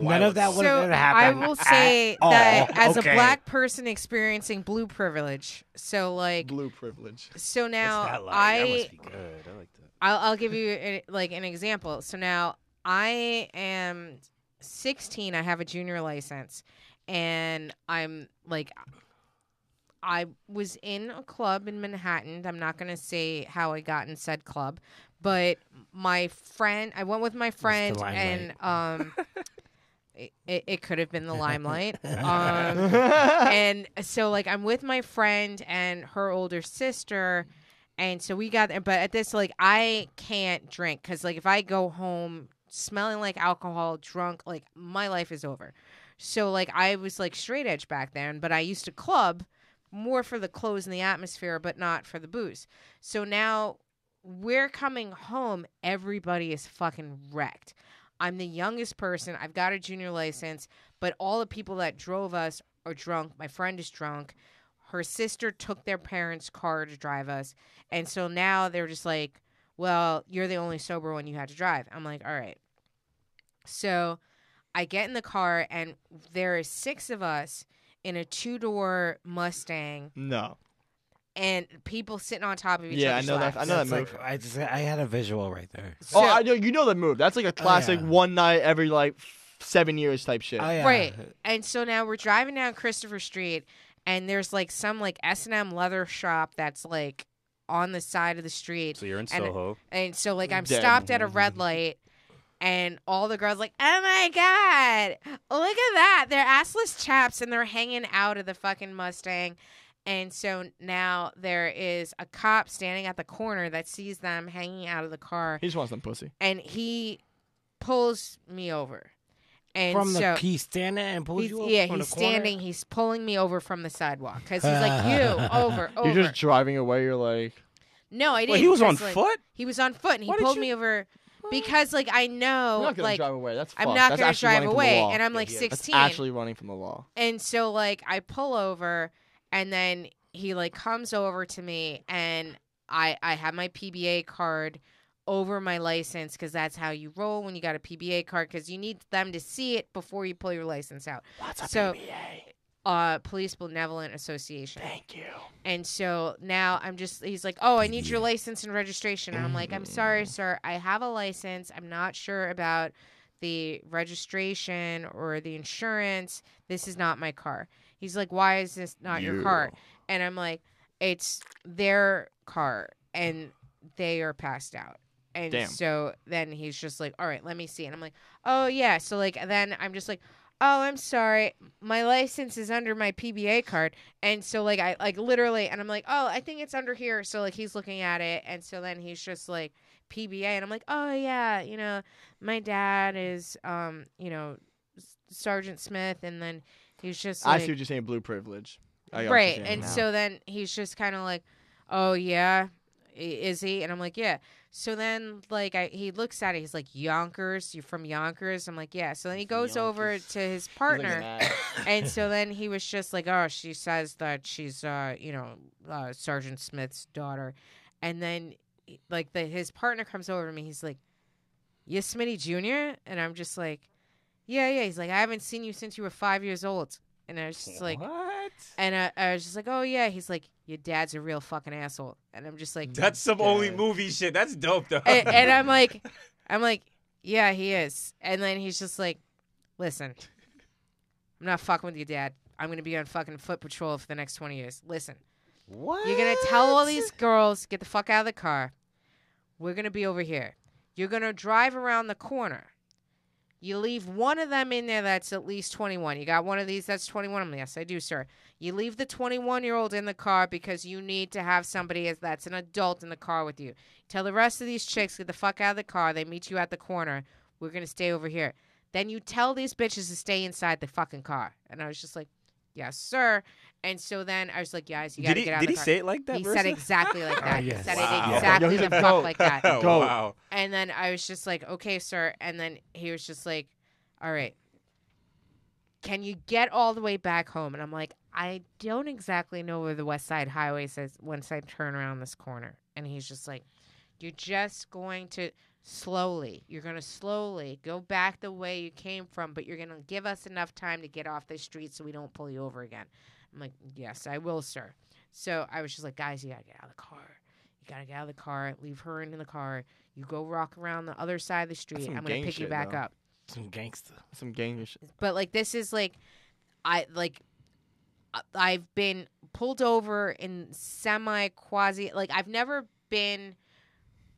None of that would have happened. I will say that as a black person experiencing blue privilege, so like... Blue privilege. So now that must be good. I like that. I'll give you an example. So now I am 16. I have a junior license. And I'm like... I was in a club in Manhattan. I'm not going to say how I got in said club, but I went with my friend and it could have been the Limelight. And so like I'm with my friend and her older sister. And so we got there, but at this, like, I can't drink because like if I go home smelling like alcohol, drunk, like my life is over. So like I was like straight edge back then, but I used to club more for the clothes and the atmosphere, but not for the booze. So now we're coming home. Everybody is fucking wrecked. I'm the youngest person. I've got a junior license, but all the people that drove us are drunk. My friend is drunk. Her sister took their parents' car to drive us. And so now they're just like, well, you're the only sober one you had to drive. I'm like, all right. So I get in the car and there are 6 of us in a 2-door Mustang. No. and people sitting on top of each Yeah, I other's know that. laps. I know that That's move. like, I had a visual right there. So- I know. You know the move. That's like a classic yeah. one night every like 7 years type shit. Oh yeah. Right. And so now we're driving down Christopher Street, and there's like some like S&M leather shop that's like on the side of the street. So you're in And- Soho. And so like I'm Dead. stopped at a red light, and all the girls like, oh my god, look at that! They're assless chaps, and they're hanging out of the fucking Mustang. And so now there is a cop standing at the corner that sees them hanging out of the car, He just wants some pussy. and he pulls me over. And From so the he's standing and pulls he's, you over yeah, from he's the corner? standing. He's pulling me over from the sidewalk because he's like, you over. You're just driving away. You're like, No, I didn't. Wait, he was on 'cause, like, foot? He was on foot, and he Why did pulled you- me over because, like, I know, you're not gonna like, drive away. That's I'm fucked. not That's gonna actually drive running from the away, law. and I'm like Yeah, That's 16, actually running from the law. and so like I pull over, and then he like comes over to me, and I have my PBA card over my license because that's how you roll when you got a PBA card because you need them to see it before you pull your license out. What's a So- PBA? Police Benevolent Association. Thank you. And so now he's like, oh, I need your license and registration. And I'm like, I'm sorry, sir. I have a license. I'm not sure about the registration or the insurance. This is not my car. He's like, why is this not your car? And I'm like, it's their car and they are passed out. And Damn. so then he's just like, all right, let me see. And I'm like, oh, yeah. So like then I'm just like, oh, I'm sorry. My license is under my PBA card. And so, like, I, like, literally, and I'm like, oh, I think it's under here. So, like, he's looking at it. And so then he's just like, PBA. And I'm like, oh, yeah, you know, my dad is, you know, Sergeant Smith. And then he's just I like, see what you're saying. Blue privilege. I got what you're right. saying And now. so then he's just kind of like, oh, yeah, is he? And I'm like, yeah. So then, like, he looks at it. He's like, Yonkers? You're from Yonkers? I'm like, yeah. So then he goes over to his He's like partner. an ass. And so then he was just like, oh, she says that she's, you know, Sergeant Smith's daughter. And then, like, his partner comes over to me. He's like, you Smitty Jr.? And I'm just like, yeah. He's like, I haven't seen you since you were 5 years old. And I was just like, What? and I was just like, oh, yeah. He's like, your dad's a real fucking asshole. And I'm just like, That's some only movie shit. That's dope, though. and I'm like, yeah, he is. And then he's just like, listen, I'm not fucking with your dad. I'm gonna be on fucking foot patrol for the next 20 years. Listen, What? you're gonna tell all these girls get the fuck out of the car. We're gonna be over here. You're gonna drive around the corner. You leave one of them in there that's at least 21. You got one of these that's 21? I'm like, yes, I do, sir. You leave the 21-year-old in the car because you need to have somebody that's an adult in the car with you. Tell the rest of these chicks, get the fuck out of the car. They meet you at the corner. We're going to stay over here. Then you tell these bitches to stay inside the fucking car. And I was just like, yes, sir. And so then I was like, guys, you got to get out of Did the he car. say it like that? He said exactly like that. yes. He said Wow. it exactly Yo, he's the a fuck goat. like that. Oh, Go. wow. And then I was just like, okay, sir. And then he was just like, all right, can you get all the way back home? And I'm like, I don't exactly know where the West Side Highway says once I turn around this corner. And he's just like, you're just going to you're going to slowly go back the way you came from, but you're going to give us enough time to get off the street so we don't pull you over again. I'm like, yes, I will, sir. So I was just like, guys, you got to get out of the car. You got to get out of the car, leave her in the car. You go walk around the other side of the street. some I'm going gang to pick you shit, back though. up. Some gangster. Some gang shit. But like this is like I've been pulled over in semi quasi like I've never been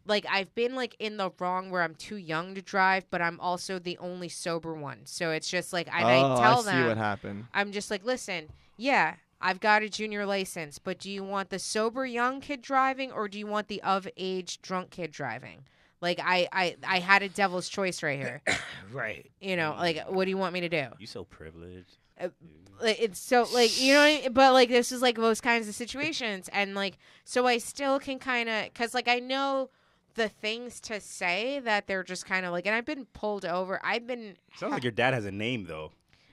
like I've been like in the wrong where I'm too young to drive, but I'm also the only sober one. So it's just like I tell I see them what happened. I'm just like, listen, yeah, I've got a junior license, but do you want the sober young kid driving or do you want the of age drunk kid driving? Like I had a devil's choice right here. Right. You know, like what do you want me to do? You so privileged. It's so like you know what I mean? But like this is like those kinds of situations and like so I still can kind of because like I know the things to say that they're just kind of like and I've been pulled over. Sounds like your dad has a name though.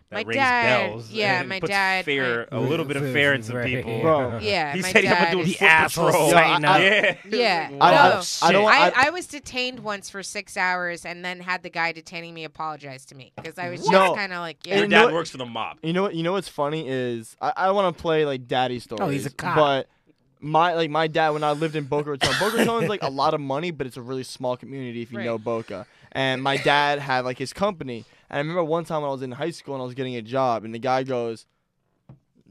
That My rings dad- bells. yeah, and my puts dad- fear, a little bit of fear in some Right. people. Bro. yeah He my said he dad had to do is- The asshole. patrol. Tighten up. Yeah. Yeah. Wow. No. I don't want. I was detained once for 6 hours and then had the guy detaining me apologize to me because I was just No. kind of like Your yeah You know dad what- works for the mob. You know what? You know what's funny is I want to play like daddy stories. Oh, he's a cop. But my dad, when I lived in Boca Raton, Boca Raton's like a lot of money, but it's a really small community if you know Boca. And my dad had like his company. And I remember one time when I was in high school and I was getting a job, and the guy goes,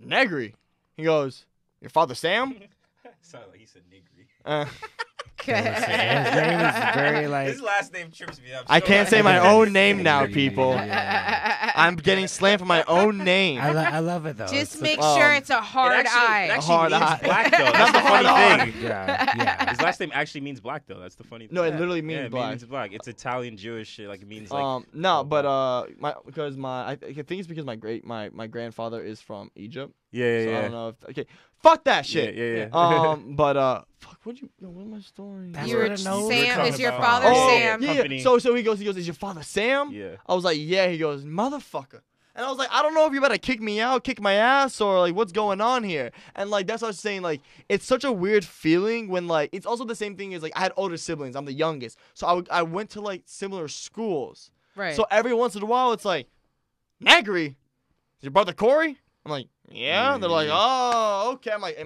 Negri. He goes, your father Sam? Sounded like he said Negri. His name is very like. His last name trips me up. I can't say my own name now, people. Yeah. I'm getting slammed for my own name. I love it though. Just make sure it's a hard It eye. actually hard means eye. black though. That's the funny thing. Yeah. His last name actually means black though. That's the funny thing. No, it literally means yeah, black. It means black. It's Italian Jewish shit. Like it means like. No, but I think it's because my grandfather is from Egypt. Yeah. So I don't know if fuck that shit. Yeah. Fuck. What are my stories? That's You're what it knows. Sam. We're Is your talking father about. Sam? Yeah. Company. So he goes. Is your father Sam? Yeah. I was like, yeah. He goes, motherfucker. And I was like, I don't know if you're about to kick me out, kick my ass, or like what's going on here. And like that's what I was saying. Like it's such a weird feeling when like it's also the same thing as like I had older siblings. I'm the youngest, so I went to like similar schools. Right. So every once in a while, it's like, Negri, is your brother Corey? I'm like, yeah. Yeah. They're like, oh, okay. I'm like,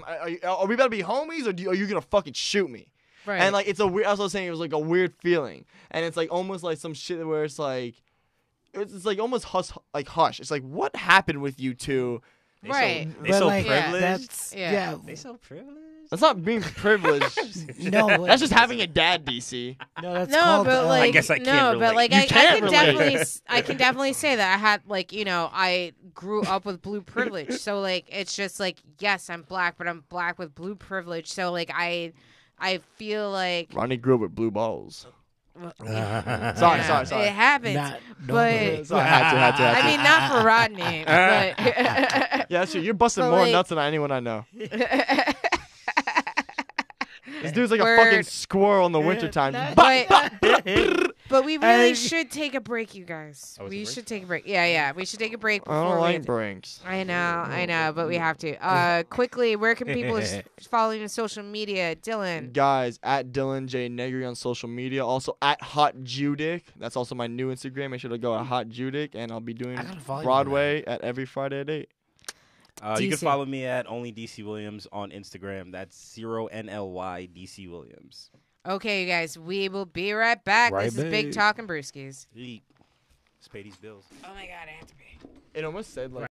are we about to be homies, or are you gonna fucking shoot me? right. And like it's a weird. As I was saying, it was like a weird feeling, and it's like almost like some shit where it's like, it's like almost hush. It's like, what happened with you two? Right. They so like, privileged. That's, Yeah. They so privileged. That's not being privileged. No, That's just having a dad, DC. no, that's No, called, but like I guess I can't no, but relate. like You I can't can relate. definitely I can definitely say that I had like I grew up with blue privilege, so like it's just like yes I'm black, but I'm black with blue privilege, so like I feel like Ronnie grew up with blue balls. Sorry. Sorry. it happens, Not but normally. So I had to. I mean not for Rodney, but Yeah, sure. You're busting But, more like- nuts than anyone I know. This dude's like a Word. fucking squirrel in the wintertime. But we really Hey. should take a break, you guys. Oh, it's a We break? should take a break. Yeah, we should take a break I before don't we like get to- breaks. I know, but we have to. Quickly, where can people follow you on social media? Dylan. Guys, at Dylan J Negri on social media. Also at Hot Judic. That's also my new Instagram. Make sure to go at Hot Judic, and I'll be doing I gotta follow you on Broadway at every Friday at 8. You can DC. follow me at only DC Williams on Instagram. That's 0NLY DC Williams. Okay, you guys, we will be right back. Right This is Big back. Talk and Brewskis. Eat. Let's pay these bills. Oh my God, I have to pee. It almost said like.